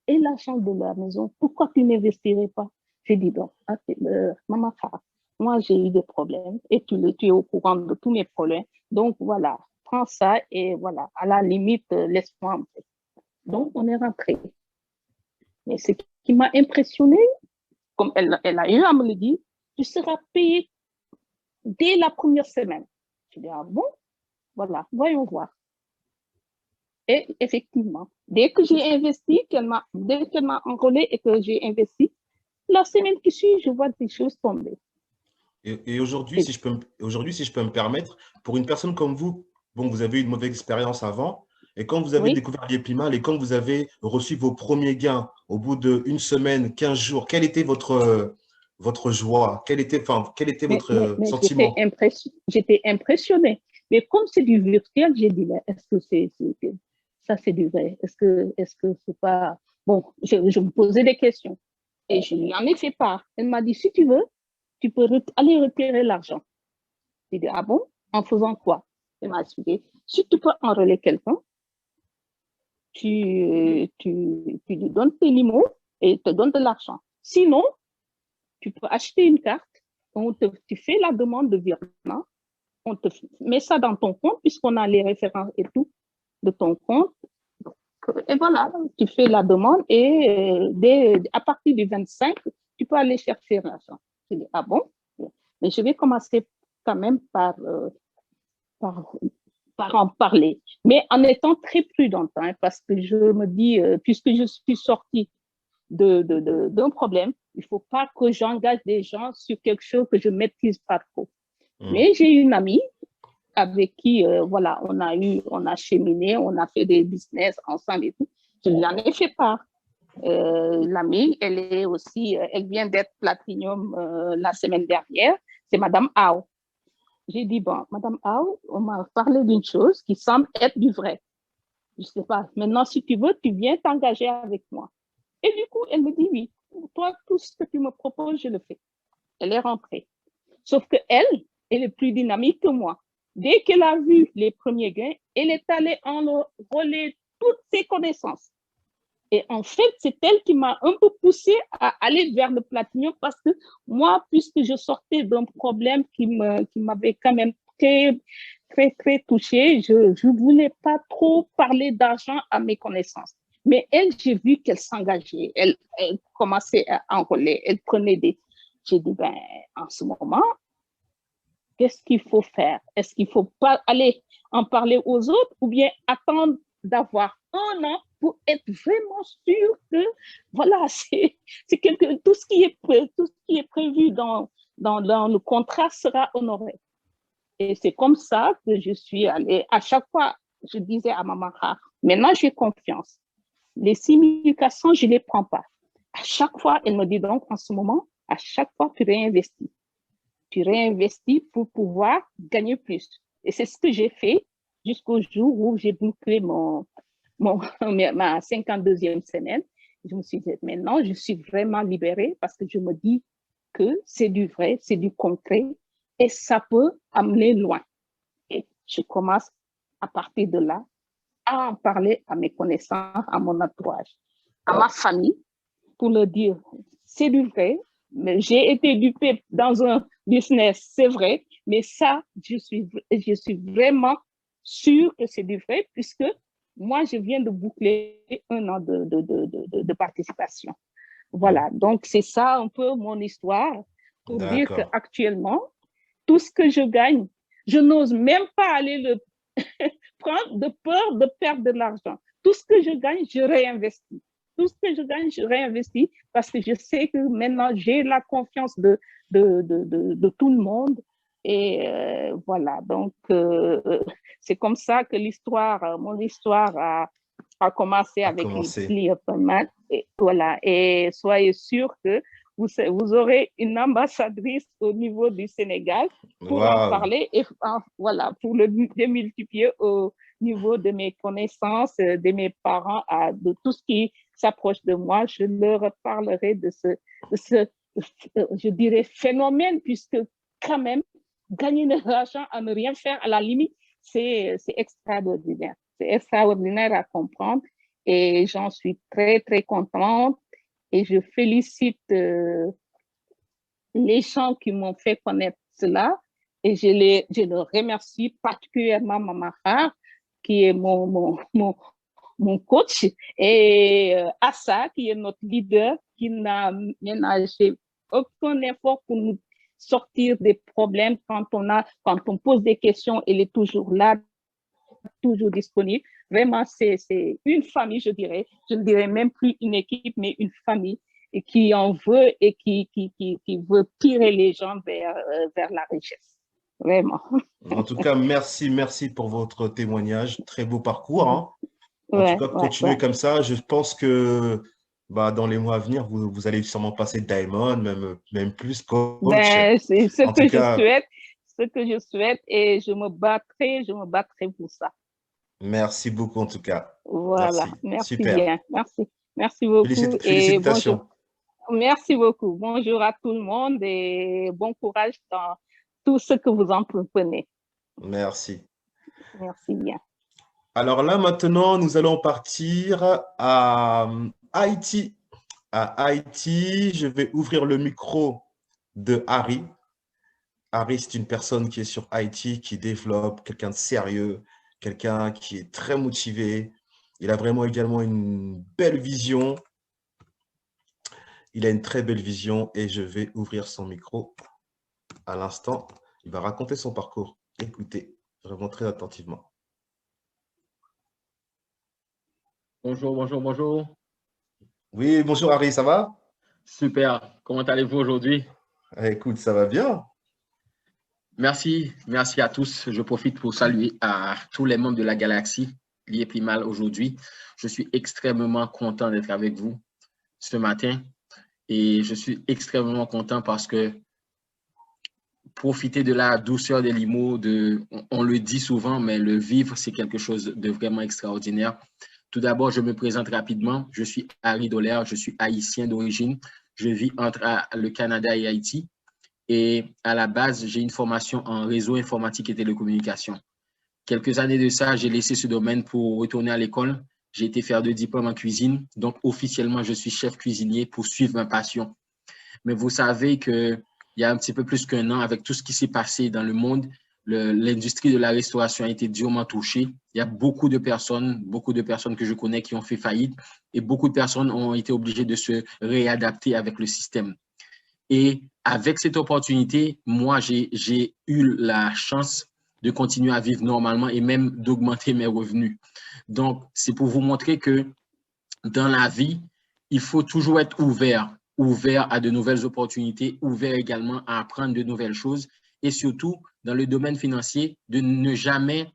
et l'argent de la maison, pourquoi tu n'investirais pas? J'ai dit, bon, maman, moi, j'ai eu des problèmes et tu es au courant de tous mes problèmes. Donc, voilà, prends ça et voilà, à la limite, laisse-moi un peu. Donc, on est rentré. Mais ce qui m'a impressionné, comme elle a eu à me le dire, tu seras payé dès la première semaine. Je dis, ah bon? Voilà, voyons voir. Et effectivement, dès que j'ai investi, dès qu'elle m'a enrôlé et que j'ai investi, la semaine qui suit, je vois des choses tomber. Et aujourd'hui, si je peux me permettre, pour une personne comme vous, bon, vous avez eu une mauvaise expérience avant, et quand vous avez Oui. découvert l'IEPIMAL et quand vous avez reçu vos premiers gains au bout d'une semaine, 15 jours, quelle était votre joie? Quel était votre Mais sentiment? j'étais impressionnée. Mais comme c'est du virtuel, j'ai dit, est-ce que ça c'est du vrai? Est-ce que c'est pas… Bon, je me posais des questions. Et je lui en ai fait part. Elle m'a dit, si tu veux, tu peux aller retirer l'argent. J'ai dit, ah bon? En faisant quoi? Elle m'a expliqué, si tu peux enrôler quelqu'un, tu lui donnes tes limos et il te donne de l'argent. Sinon, tu peux acheter une carte, tu fais la demande de virement, on te met ça dans ton compte puisqu'on a les références et tout de ton compte. Et voilà, tu fais la demande et à partir du 25, tu peux aller chercher l'argent. Je dis, ah bon? Mais je vais commencer quand même par, par en parler, mais en étant très prudente, hein, parce que je me dis, puisque je suis sortie d'un problème, il ne faut pas que j'engage des gens sur quelque chose que je ne maîtrise pas trop. Mais j'ai une amie avec qui, voilà, on a cheminé, on a fait des business ensemble et tout. Je lui en ai fait part. L'amie, elle vient d'être Platinum la semaine dernière. C'est Madame Ao. J'ai dit, bon, Madame Ao, on m'a parlé d'une chose qui semble être du vrai. Je ne sais pas. Maintenant, si tu veux, tu viens t'engager avec moi. Et du coup, elle me dit, oui, toi, tout ce que tu me proposes, je le fais. Elle est rentrée. Sauf qu'elle, elle est plus dynamique que moi. Dès qu'elle a vu les premiers gains, elle est allée enrôler toutes ses connaissances. Et en fait, c'est elle qui m'a un peu poussée à aller vers le platinium parce que moi, puisque je sortais d'un problème qui m'avait quand même très, très, très touchée, je ne voulais pas trop parler d'argent à mes connaissances. Mais elle, j'ai vu qu'elle s'engageait, elle commençait à enrôler, elle prenait des… J'ai dit, ben, en ce moment, qu'est-ce qu'il faut faire? Est-ce qu'il ne faut pas aller en parler aux autres ou bien attendre d'avoir un an pour être vraiment sûr que, voilà, tout ce qui est prévu dans le contrat sera honoré. Et c'est comme ça que je suis allée. À chaque fois, je disais à maman, maintenant j'ai confiance. Les 6 400, je ne les prends pas. À chaque fois, elle me dit donc, en ce moment, à chaque fois, tu réinvestis. Tu réinvestis pour pouvoir gagner plus. Et c'est ce que j'ai fait jusqu'au jour où j'ai bouclé ma 52e semaine. Je me suis dit, maintenant, je suis vraiment libérée parce que je me dis que c'est du vrai, c'est du concret et ça peut amener loin. Et je commence à partir de là à en parler à mes connaissances, à mon entourage, à ma famille, pour leur dire, c'est du vrai, mais j'ai été dupée dans un business, c'est vrai, mais ça, je suis vraiment sûre que c'est du vrai, puisque moi, je viens de boucler un an de participation. Voilà, donc c'est ça un peu mon histoire pour dire qu'actuellement, tout ce que je gagne, je n'ose même pas aller le prendre de peur de perdre de l'argent. Tout ce que je gagne, je réinvestis. tout ce que je gagne, je réinvestis parce que je sais que maintenant, j'ai la confiance de tout le monde. Et voilà, donc c'est comme ça que mon histoire a commencé avec les automates. Et voilà, et soyez sûrs que vous aurez une ambassadrice au niveau du Sénégal pour en parler et voilà, pour le démultiplier au niveau de mes connaissances, de mes parents, de tout ce qui s'approche de moi. Je leur parlerai de ce je dirais, phénomène, puisque quand même, gagner de l'argent à ne rien faire, à la limite, c'est extraordinaire. C'est extraordinaire à comprendre et j'en suis très, très contente et je félicite les gens qui m'ont fait connaître cela et je le remercie particulièrement Maman Khar, qui est mon coach, et Assa, qui est notre leader, qui n'a ménagé aucun effort pour nous sortir des problèmes quand on pose des questions, elle est toujours là, toujours disponible. Vraiment, c'est une famille, je dirais. Je ne dirais même plus une équipe, mais une famille et qui en veut et qui veut tirer les gens vers la richesse. Vraiment. En tout cas, merci pour votre témoignage. Très beau parcours. Hein. En tout cas, continuez comme ça. Je pense que dans les mois à venir, vous allez sûrement passer Diamond, même plus coach. C'est ce que je souhaite. Ce que je souhaite et je me battrai pour ça. Merci beaucoup en tout cas. Voilà, merci Super. Bien. Merci beaucoup. Félicitations. Et bonjour. Merci beaucoup. Bonjour à tout le monde et bon courage dans tout ce que vous entreprenez. Merci. Merci bien. Alors là, maintenant, nous allons partir à Haïti. À Haïti, je vais ouvrir le micro de Harry. Harry, c'est une personne qui est sur Haïti, qui développe, quelqu'un de sérieux, quelqu'un qui est très motivé. Il a vraiment également une belle vision. Il a une très belle vision et je vais ouvrir son micro à l'instant. Il va raconter son parcours. Écoutez vraiment très attentivement. Bonjour. Oui, bonjour Harry, ça va? Super. Comment allez-vous aujourd'hui? Écoute, ça va bien. Merci à tous. Je profite pour saluer à tous les membres de la galaxie liés plus mal aujourd'hui. Je suis extrêmement content d'être avec vous ce matin et je suis extrêmement content parce que profiter de la douceur des limo, on le dit souvent, mais le vivre, c'est quelque chose de vraiment extraordinaire. Tout d'abord, je me présente rapidement. Je suis Harry Dollar, je suis haïtien d'origine. Je vis entre le Canada et Haïti. Et à la base, j'ai une formation en réseau informatique et télécommunications. Quelques années de ça, j'ai laissé ce domaine pour retourner à l'école. J'ai été faire 2 diplômes en cuisine. Donc, officiellement, je suis chef cuisinier pour suivre ma passion. Mais vous savez qu'il y a un petit peu plus qu'1 an, avec tout ce qui s'est passé dans le monde, l'industrie de la restauration a été durement touchée. Il y a beaucoup de personnes que je connais qui ont fait faillite et beaucoup de personnes ont été obligées de se réadapter avec le système. Et avec cette opportunité, moi, j'ai eu la chance de continuer à vivre normalement et même d'augmenter mes revenus. Donc, c'est pour vous montrer que dans la vie, il faut toujours être ouvert à de nouvelles opportunités, ouvert également à apprendre de nouvelles choses et surtout, dans le domaine financier, de ne jamais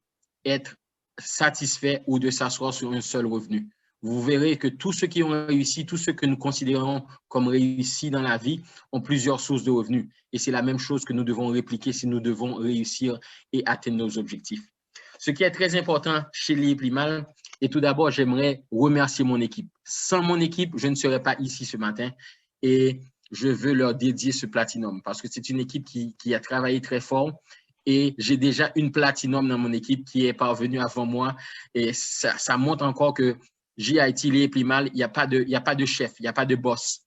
être satisfait ou de s'asseoir sur un seul revenu. Vous verrez que tous ceux qui ont réussi, tous ceux que nous considérons comme réussis dans la vie, ont plusieurs sources de revenus. Et c'est la même chose que nous devons répliquer si nous devons réussir et atteindre nos objectifs. Ce qui est très important chez Lié Plus Mal, et tout d'abord, j'aimerais remercier mon équipe. Sans mon équipe, je ne serais pas ici ce matin et je veux leur dédier ce platinum parce que c'est une équipe qui a travaillé très fort. Et j'ai déjà une platinum dans mon équipe qui est parvenue avant moi. Et ça montre encore que JIT Lié Plus Mal, il n'y a pas de chef, il n'y a pas de boss.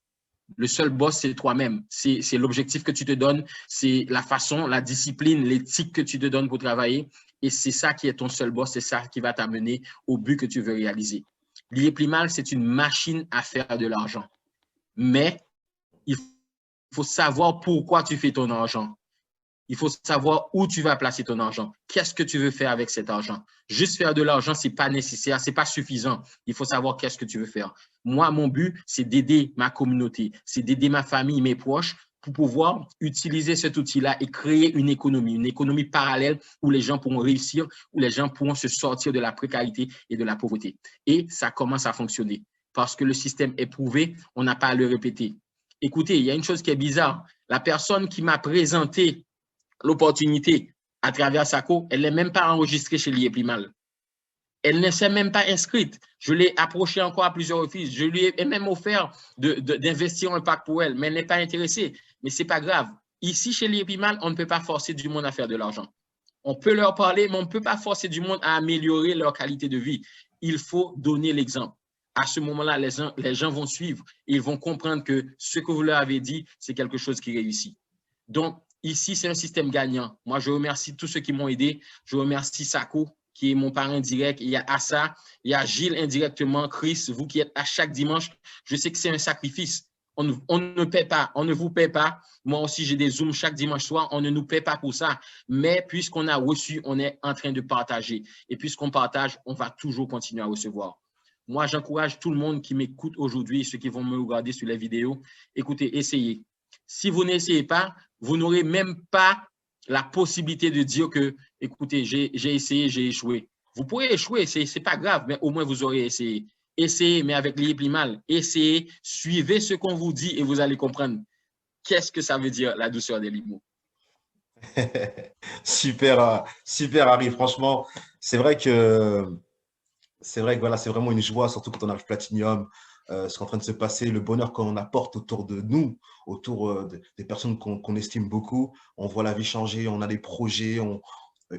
Le seul boss, c'est toi-même. C'est l'objectif que tu te donnes, c'est la façon, la discipline, l'éthique que tu te donnes pour travailler. Et c'est ça qui est ton seul boss, c'est ça qui va t'amener au but que tu veux réaliser. Lié Plus Mal, c'est une machine à faire de l'argent. Mais il faut savoir pourquoi tu fais ton argent. Il faut savoir où tu vas placer ton argent. Qu'est-ce que tu veux faire avec cet argent? Juste faire de l'argent, ce n'est pas nécessaire, ce n'est pas suffisant. Il faut savoir qu'est-ce que tu veux faire. Moi, mon but, c'est d'aider ma communauté, c'est d'aider ma famille, mes proches, pour pouvoir utiliser cet outil-là et créer une économie parallèle où les gens pourront réussir, où les gens pourront se sortir de la précarité et de la pauvreté. Et ça commence à fonctionner parce que le système est prouvé, on n'a pas à le répéter. Écoutez, il y a une chose qui est bizarre. La personne qui m'a présenté l'opportunité à travers SACO, elle n'est même pas enregistrée chez l'IEPLIMAL. Elle ne s'est même pas inscrite. Je l'ai approchée encore à plusieurs reprises. Je lui ai même offert d'investir un pack pour elle, mais elle n'est pas intéressée. Mais ce n'est pas grave. Ici, chez l'IEPLIMAL, on ne peut pas forcer du monde à faire de l'argent. On peut leur parler, mais on ne peut pas forcer du monde à améliorer leur qualité de vie. Il faut donner l'exemple. À ce moment-là, les gens vont suivre. Ils vont comprendre que ce que vous leur avez dit, c'est quelque chose qui réussit. Donc, ici, c'est un système gagnant. Moi, je remercie tous ceux qui m'ont aidé. Je remercie SACO, qui est mon parrain direct. Il y a Assa, il y a Gilles indirectement, Chris, vous qui êtes à chaque dimanche. Je sais que c'est un sacrifice. On ne paie pas, on ne vous paie pas. Moi aussi, j'ai des Zooms chaque dimanche soir. On ne nous paie pas pour ça. Mais puisqu'on a reçu, on est en train de partager. Et puisqu'on partage, on va toujours continuer à recevoir. Moi, j'encourage tout le monde qui m'écoute aujourd'hui, ceux qui vont me regarder sur les vidéos. Écoutez, essayez. Si vous n'essayez pas, vous n'aurez même pas la possibilité de dire que, écoutez, j'ai essayé, j'ai échoué. Vous pourrez échouer, ce n'est pas grave, mais au moins vous aurez essayé. Essayez, mais avec l'IEPLIMAL. Essayez, suivez ce qu'on vous dit et vous allez comprendre qu'est-ce que ça veut dire la douceur des limo. Super, super Harry. Franchement, c'est vrai que voilà, c'est vraiment une joie, surtout quand on arrive Platinum, ce qui est en train de se passer, le bonheur qu'on apporte autour de nous, autour des personnes qu'on estime beaucoup. On voit la vie changer, on a des projets,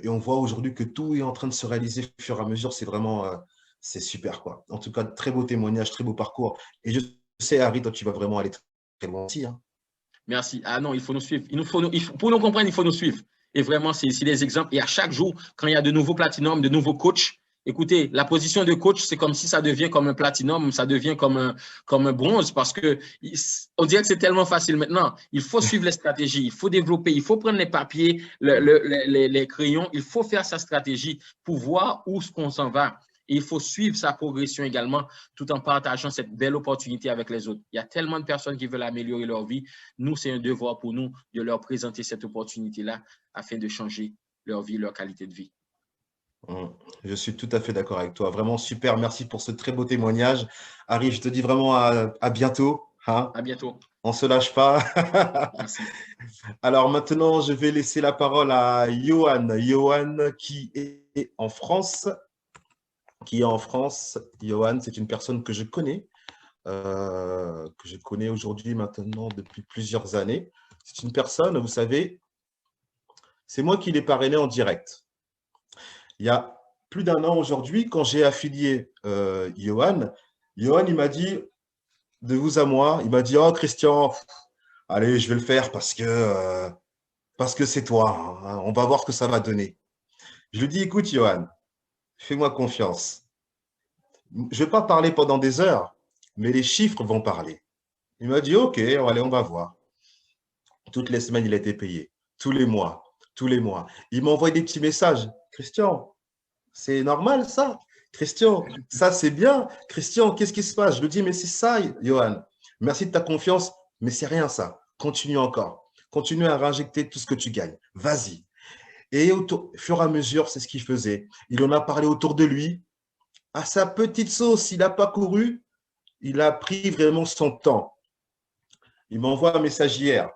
et on voit aujourd'hui que tout est en train de se réaliser au fur et à mesure. C'est vraiment, c'est super, quoi. En tout cas, très beau témoignage, très beau parcours. Et je sais, Harry, toi, tu vas vraiment aller très loin aussi. Hein. Merci. Ah non, il faut nous suivre. Pour nous comprendre, il faut nous suivre. Et vraiment, c'est des exemples. Et à chaque jour, quand il y a de nouveaux platinums, de nouveaux coachs, écoutez, la position de coach, c'est comme si ça devient comme un platinum, ça devient comme un bronze parce que on dirait que c'est tellement facile maintenant. Il faut suivre les stratégies, il faut développer, il faut prendre les papiers, les crayons, il faut faire sa stratégie pour voir où on s'en va. Et il faut suivre sa progression également tout en partageant cette belle opportunité avec les autres. Il y a tellement de personnes qui veulent améliorer leur vie. Nous, c'est un devoir pour nous de leur présenter cette opportunité-là afin de changer leur vie, leur qualité de vie. Je suis tout à fait d'accord avec toi. Vraiment super. Merci pour ce très beau témoignage. Harry, je te dis vraiment à bientôt. Hein. À bientôt. On ne se lâche pas. Merci. Alors maintenant, je vais laisser la parole à Johan. Johan qui est en France. Johan, c'est une personne que je connais aujourd'hui maintenant depuis plusieurs années. C'est une personne, vous savez, c'est moi qui l'ai parrainé en direct. Il y a plus d'un an aujourd'hui, quand j'ai affilié Johan, il m'a dit, de vous à moi, il m'a dit « Oh Christian, allez, je vais le faire parce que c'est toi, hein, on va voir ce que ça va donner. » Je lui dis « Écoute Johan, fais-moi confiance. Je ne vais pas parler pendant des heures, mais les chiffres vont parler. » Il m'a dit « Ok, allez, on va voir. » Toutes les semaines, il a été payé. Tous les mois. Il m'a envoyé des petits messages. « Christian, c'est normal ça. Christian, ça c'est bien. Christian, qu'est-ce qui se passe ?» Je lui dis « Mais c'est ça, Johan. Merci de ta confiance, mais c'est rien ça. Continue encore. Continue à réinjecter tout ce que tu gagnes. Vas-y. » Et au fur et à mesure, c'est ce qu'il faisait. Il en a parlé autour de lui. À sa petite sauce, il n'a pas couru. Il a pris vraiment son temps. Il m'envoie un message hier.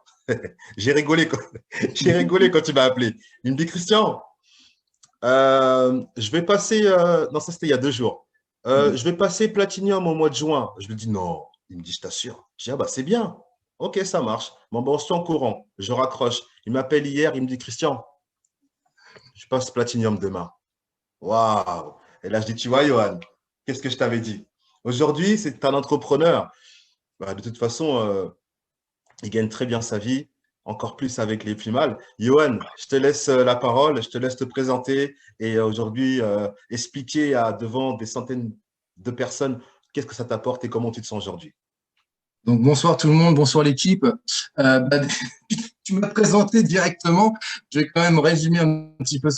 J'ai rigolé quand tu m'as appelé. Il me dit « Christian, je vais passer… non, ça c'était il y a 2 jours. Je vais passer Platinum au mois de juin. » Je lui dis « Non. » Il me dit « Je t'assure. » Je dis « Ah bah c'est bien. Ok, ça marche. Bon, on se tient au courant. » Je raccroche. Il m'appelle hier. Il me dit « Christian, je passe Platinum demain. » Waouh! Et là, je dis « Tu vois, Johan, qu'est-ce que je t'avais dit? Aujourd'hui, c'est un entrepreneur. Bah, de toute façon, il gagne très bien sa vie, encore plus avec l'IEPLIMAL. Johan, je te laisse la parole, je te laisse te présenter et aujourd'hui expliquer devant des centaines de personnes qu'est-ce que ça t'apporte et comment tu te sens aujourd'hui. Donc, bonsoir tout le monde, bonsoir l'équipe. tu m'as présenté directement. Je vais quand même résumer un petit peu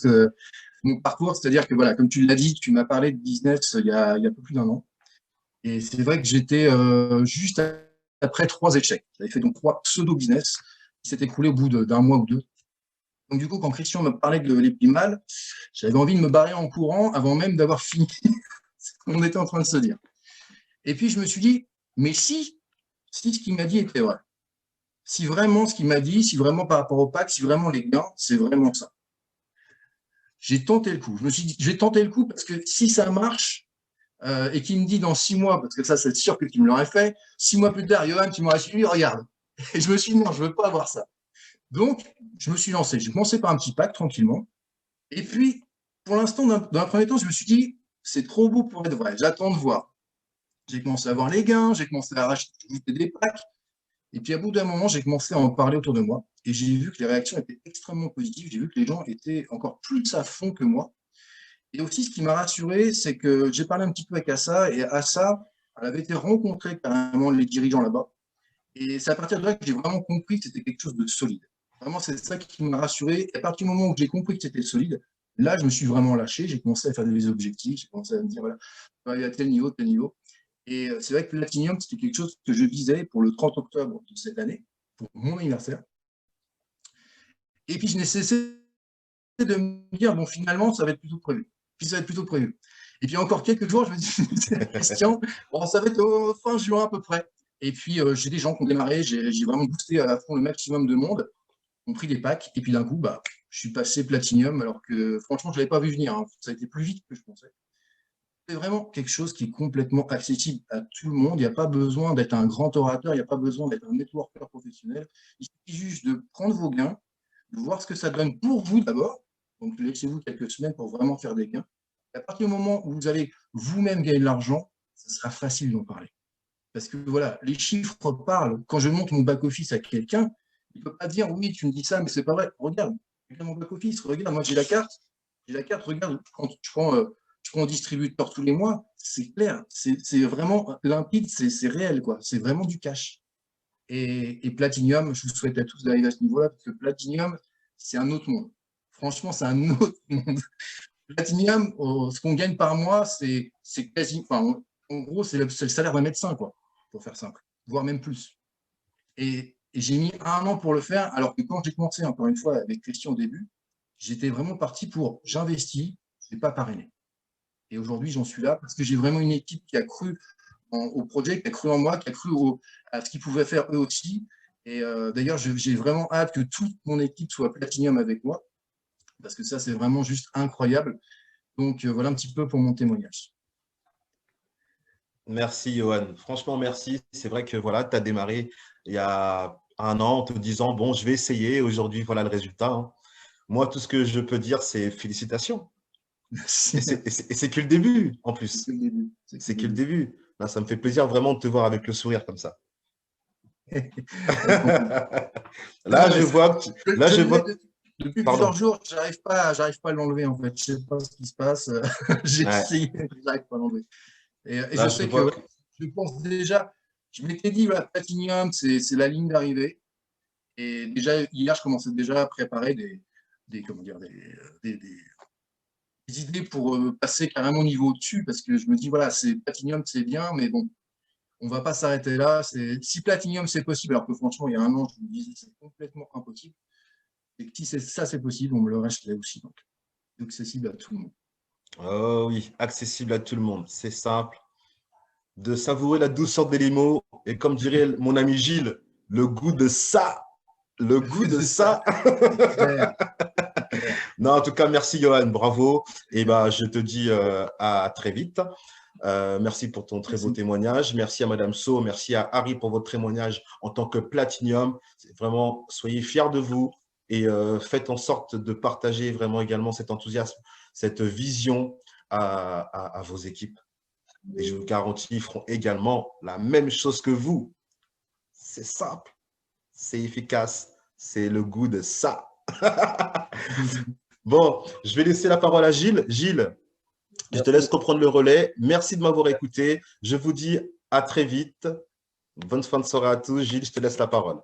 mon parcours. C'est-à-dire que, voilà, comme tu l'as dit, tu m'as parlé de business il y a un peu plus d'un an. Et c'est vrai que j'étais juste après 3 échecs. J'avais fait donc 3 pseudo-business qui s'étaient écoulés au bout d'un mois ou 2. Donc, du coup, quand Christian me parlait de l'Epimal, j'avais envie de me barrer en courant avant même d'avoir fini ce qu'on était en train de se dire. Et puis, je me suis dit, mais si ce qu'il m'a dit était vrai, si vraiment ce qu'il m'a dit, si vraiment par rapport au pack, si vraiment les gains, c'est vraiment ça. J'ai tenté le coup. Je me suis dit, je vais tenter le coup parce que si ça marche, et qu'il me dit dans 6 mois, parce que ça, c'est sûr que tu me l'aurais fait, 6 mois plus tard, Johan, tu m'aurais suivi, regarde. Et je me suis dit, non, je ne veux pas avoir ça. Donc, je me suis lancé. J'ai commencé par un petit pack, tranquillement. Et puis, pour l'instant, dans un premier temps, je me suis dit, c'est trop beau pour être vrai. J'attends de voir. J'ai commencé à voir les gains, j'ai commencé à racheter des packs. Et puis, à bout d'un moment, j'ai commencé à en parler autour de moi. Et j'ai vu que les réactions étaient extrêmement positives. J'ai vu que les gens étaient encore plus à fond que moi. Et aussi, ce qui m'a rassuré, c'est que j'ai parlé un petit peu avec Assa. Et Assa, elle avait été rencontrer carrément les dirigeants là-bas. Et c'est à partir de là que j'ai vraiment compris que c'était quelque chose de solide. Vraiment, c'est ça qui m'a rassuré. Et à partir du moment où j'ai compris que c'était solide, là, je me suis vraiment lâché. J'ai commencé à faire des objectifs. J'ai commencé à me dire, voilà, on va aller à tel niveau, tel niveau. Et c'est vrai que Platinum, c'était quelque chose que je visais pour le 30 octobre de cette année, pour mon anniversaire. Et puis, je n'ai cessé de me dire, bon, finalement, ça va être plutôt prévu. Puis, ça va être plutôt prévu. Et puis, encore quelques jours, je me dis, Christian, bon, ça va être fin juin à peu près. Et puis, j'ai des gens qui ont démarré. J'ai vraiment boosté à fond le maximum de monde. On pris des packs. Et puis, d'un coup, bah, je suis passé Platinum, alors que, franchement, je ne l'avais pas vu venir. Hein. Ça a été plus vite que je pensais. C'est vraiment quelque chose qui est complètement accessible à tout le monde. Il n'y a pas besoin d'être un grand orateur, il n'y a pas besoin d'être un networker professionnel. Il suffit juste de prendre vos gains, de voir ce que ça donne pour vous d'abord. Donc, laissez-vous quelques semaines pour vraiment faire des gains. Et à partir du moment où vous allez vous-même gagner de l'argent, ça sera facile d'en parler. Parce que voilà, les chiffres parlent. Quand je montre mon back-office à quelqu'un, il ne peut pas dire oui, tu me dis ça, mais ce n'est pas vrai. Regarde mon back-office, regarde, moi j'ai la carte, regarde, quand je prends distributeur tous les mois, c'est clair, c'est vraiment limpide, c'est réel, quoi. C'est vraiment du cash. Et Platinum, je vous souhaite à tous d'arriver à ce niveau-là, parce que Platinum, c'est un autre monde. Franchement, c'est un autre monde. Platinum, ce qu'on gagne par mois, c'est quasi, enfin, en gros, c'est le salaire d'un médecin, quoi, pour faire simple, voire même plus. Et j'ai mis 1 an pour le faire, alors que quand j'ai commencé, encore une fois, avec Christian au début, j'étais vraiment parti pour j'investis, je ne vais pas parrainer. Et aujourd'hui, j'en suis là parce que j'ai vraiment une équipe qui a cru au projet, qui a cru en moi, qui a cru à ce qu'ils pouvaient faire eux aussi. Et d'ailleurs, j'ai vraiment hâte que toute mon équipe soit Platinum avec moi parce que ça, c'est vraiment juste incroyable. Donc, voilà un petit peu pour mon témoignage. Merci, Johan. Franchement, merci. C'est vrai que voilà, tu as démarré il y a 1 an en te disant, bon, je vais essayer. Aujourd'hui, voilà le résultat. Hein. Moi, tout ce que je peux dire, c'est félicitations. Et c'est que le début, en plus. C'est que le début. Là, ça me fait plaisir vraiment de te voir avec le sourire comme ça. Là, je vois que… Depuis plusieurs jours, j'arrive pas à l'enlever, en fait. Je ne sais pas ce qui se passe. J'ai essayé, j'arrive pas à l'enlever. Et là, je sais que je pense déjà, je m'étais dit, voilà, Platinum, c'est la ligne d'arrivée. Et déjà, hier, je commençais déjà à préparer des idées pour passer carrément au niveau au-dessus, parce que je me dis, voilà, c'est Platinum, c'est bien, mais bon, on ne va pas s'arrêter là. Si Platinum, c'est possible, alors que franchement, il y a 1 an, je me disais, c'est complètement impossible. Et si ça, c'est possible, on me le reste là aussi. Donc, accessible à tout le monde. Oh oui, accessible à tout le monde. C'est simple. De savourer la douceur des limos. Et comme dirait mon ami Gilles, le goût de ça. Le goût de ça. Non, en tout cas, merci Johan, bravo. Et ben, je te dis à très vite. Merci pour ton très beau témoignage. Merci à Madame So, merci à Harry pour votre témoignage en tant que Platinum. Vraiment, soyez fiers de vous et faites en sorte de partager vraiment également cet enthousiasme, cette vision à vos équipes. Et je vous garantis, ils feront également la même chose que vous. C'est simple, c'est efficace, c'est le goût de ça. Bon, je vais laisser la parole à Gilles. Gilles, je te laisse reprendre le relais. Merci de m'avoir écouté. Je vous dis à très vite. Bonne fin de soirée à tous. Gilles, je te laisse la parole.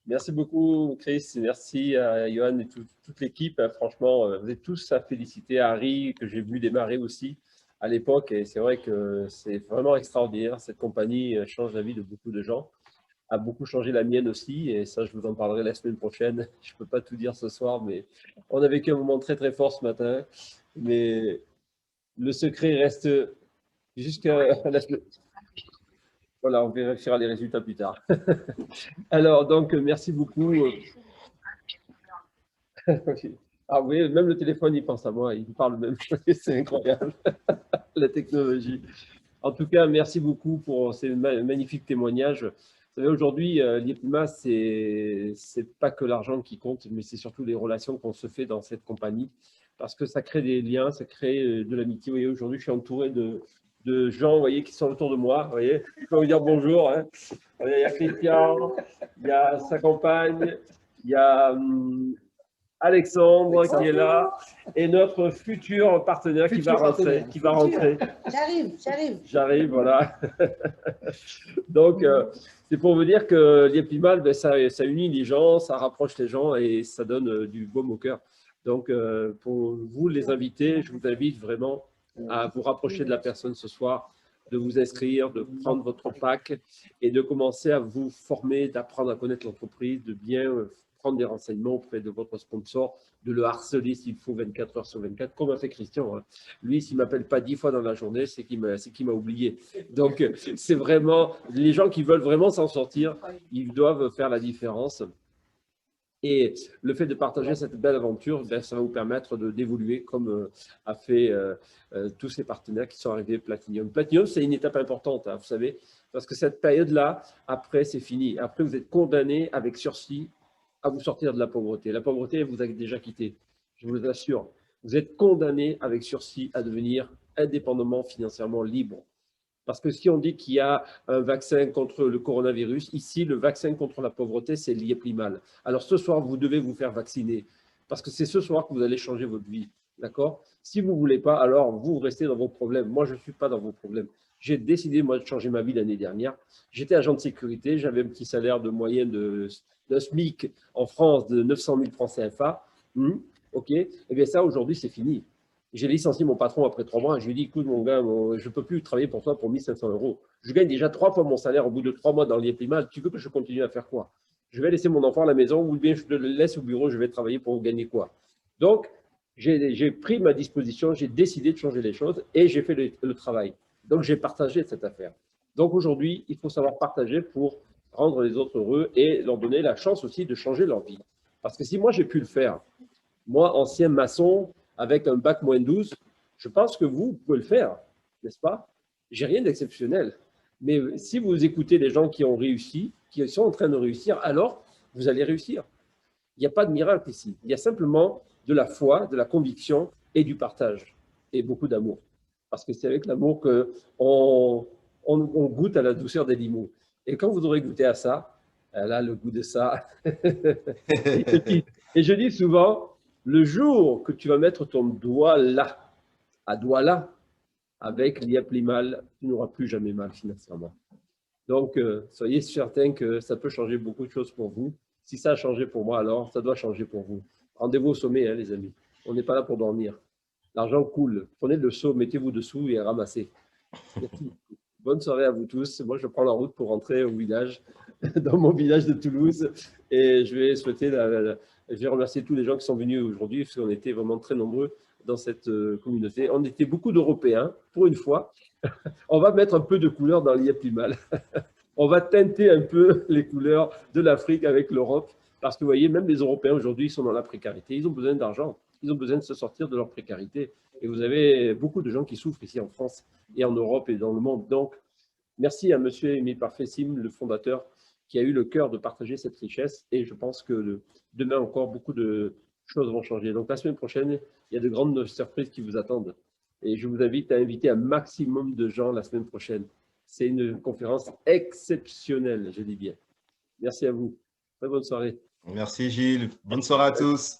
Merci beaucoup, Chris. Merci à Johan et toute l'équipe. Franchement, vous êtes tous à féliciter. Harry, que j'ai vu démarrer aussi à l'époque. Et c'est vrai que c'est vraiment extraordinaire. Cette compagnie change la vie de beaucoup de gens, a beaucoup changé la mienne aussi. Et ça, je vous en parlerai la semaine prochaine. Je ne peux pas tout dire ce soir, mais on a vécu un moment très, très fort ce matin. Mais le secret reste jusqu'à la semaine. Voilà, on vérifiera les résultats plus tard. Alors, donc, merci beaucoup. Ah oui, même le téléphone, il pense à moi, il parle même. C'est incroyable, la technologie. En tout cas, merci beaucoup pour ces magnifiques témoignages. Vous savez, aujourd'hui, l'IEPIMA, c'est pas que l'argent qui compte, mais c'est surtout les relations qu'on se fait dans cette compagnie, parce que ça crée des liens, ça crée de l'amitié. Vous voyez, aujourd'hui, je suis entouré de gens, vous voyez, qui sont autour de moi. Vous voyez, je peux vous dire bonjour. Hein. Il y a Christian, il y a sa compagne, il y a Alexandre qui est là et notre futur partenaire qui va rentrer. J'arrive, voilà. Donc, c'est pour vous dire que l'IEPIMA, ben, ça unit les gens, ça rapproche les gens et ça donne du baume au cœur. Donc, pour vous, les invités, je vous invite vraiment à vous rapprocher de la personne ce soir, de vous inscrire, de prendre votre pack et de commencer à vous former, d'apprendre à connaître l'entreprise, de bien prendre des renseignements auprès de votre sponsor, de le harceler s'il faut 24 heures sur 24, comme a fait Christian. Hein. Lui, s'il ne m'appelle pas 10 fois dans la journée, c'est qu'il m'a oublié. Donc, c'est vraiment, les gens qui veulent vraiment s'en sortir, ils doivent faire la différence. Et le fait de partager cette belle aventure, ben, ça va vous permettre d'évoluer comme a fait tous ces partenaires qui sont arrivés Platinum. Platinum, c'est une étape importante, hein, vous savez, parce que cette période-là, après, c'est fini. Après, vous êtes condamné avec sursis à vous sortir de la pauvreté. La pauvreté, vous a déjà quitté, je vous assure. Vous êtes condamné avec sursis à devenir indépendamment, financièrement libre. Parce que si on dit qu'il y a un vaccin contre le coronavirus, ici, le vaccin contre la pauvreté, c'est l'IEPLIMAL. Alors ce soir, vous devez vous faire vacciner, parce que c'est ce soir que vous allez changer votre vie. D'accord? Si vous ne voulez pas, alors vous restez dans vos problèmes. Moi, je ne suis pas dans vos problèmes. J'ai décidé, moi, de changer ma vie l'année dernière. J'étais agent de sécurité, j'avais un petit salaire de moyenne d'un SMIC en France de 900 000 francs CFA. OK? Eh bien ça, aujourd'hui, c'est fini. J'ai licencié mon patron après 3 mois. Je lui ai dit, écoute, mon gars, je ne peux plus travailler pour toi pour 1 500 €. Je gagne déjà 3 fois mon salaire au bout de 3 mois dans l'IEPLIMA. Tu veux que je continue à faire quoi? Je vais laisser mon enfant à la maison ou bien je te le laisse au bureau, je vais travailler pour gagner quoi? Donc, j'ai pris ma disposition, j'ai décidé de changer les choses et j'ai fait le travail. Donc, j'ai partagé cette affaire. Donc, aujourd'hui, il faut savoir partager pour rendre les autres heureux et leur donner la chance aussi de changer leur vie. Parce que si moi, j'ai pu le faire, moi, ancien maçon, avec un bac -12, je pense que vous pouvez le faire, n'est-ce pas? J'ai rien d'exceptionnel. Mais si vous écoutez les gens qui ont réussi, qui sont en train de réussir, alors vous allez réussir. Il n'y a pas de miracle ici. Il y a simplement de la foi, de la conviction et du partage. Et beaucoup d'amour. Parce que c'est avec l'amour qu'on goûte à la douceur des limons. Et quand vous aurez goûté à ça, là, le goût de ça. Et je dis souvent, le jour que tu vas mettre ton doigt là, à doigt là, avec l'IEPLIMAL, tu n'auras plus jamais mal financièrement. Donc, soyez certains que ça peut changer beaucoup de choses pour vous. Si ça a changé pour moi, alors ça doit changer pour vous. Rendez-vous au sommet, hein, les amis. On n'est pas là pour dormir. L'argent coule. Prenez le seau, mettez-vous dessous et ramassez. Merci. Bonne soirée à vous tous. Moi, je prends la route pour rentrer au village, dans mon village de Toulouse. Et je vais souhaiter je vais remercier tous les gens qui sont venus aujourd'hui, parce qu'on était vraiment très nombreux dans cette communauté. On était beaucoup d'Européens, pour une fois. On va mettre un peu de couleur dans l'IEPLIMAL. On va teinter un peu les couleurs de l'Afrique avec l'Europe, parce que vous voyez, même les Européens aujourd'hui sont dans la précarité. Ils ont besoin d'argent. Ils ont besoin de se sortir de leur précarité. Et vous avez beaucoup de gens qui souffrent ici en France et en Europe et dans le monde. Donc, merci à M. Émile Parfessim, le fondateur, qui a eu le cœur de partager cette richesse. Et je pense que demain encore, beaucoup de choses vont changer. Donc, la semaine prochaine, il y a de grandes surprises qui vous attendent. Et je vous invite à inviter un maximum de gens la semaine prochaine. C'est une conférence exceptionnelle, je dis bien. Merci à vous. Très bonne soirée. Merci Gilles. Bonne soirée à tous.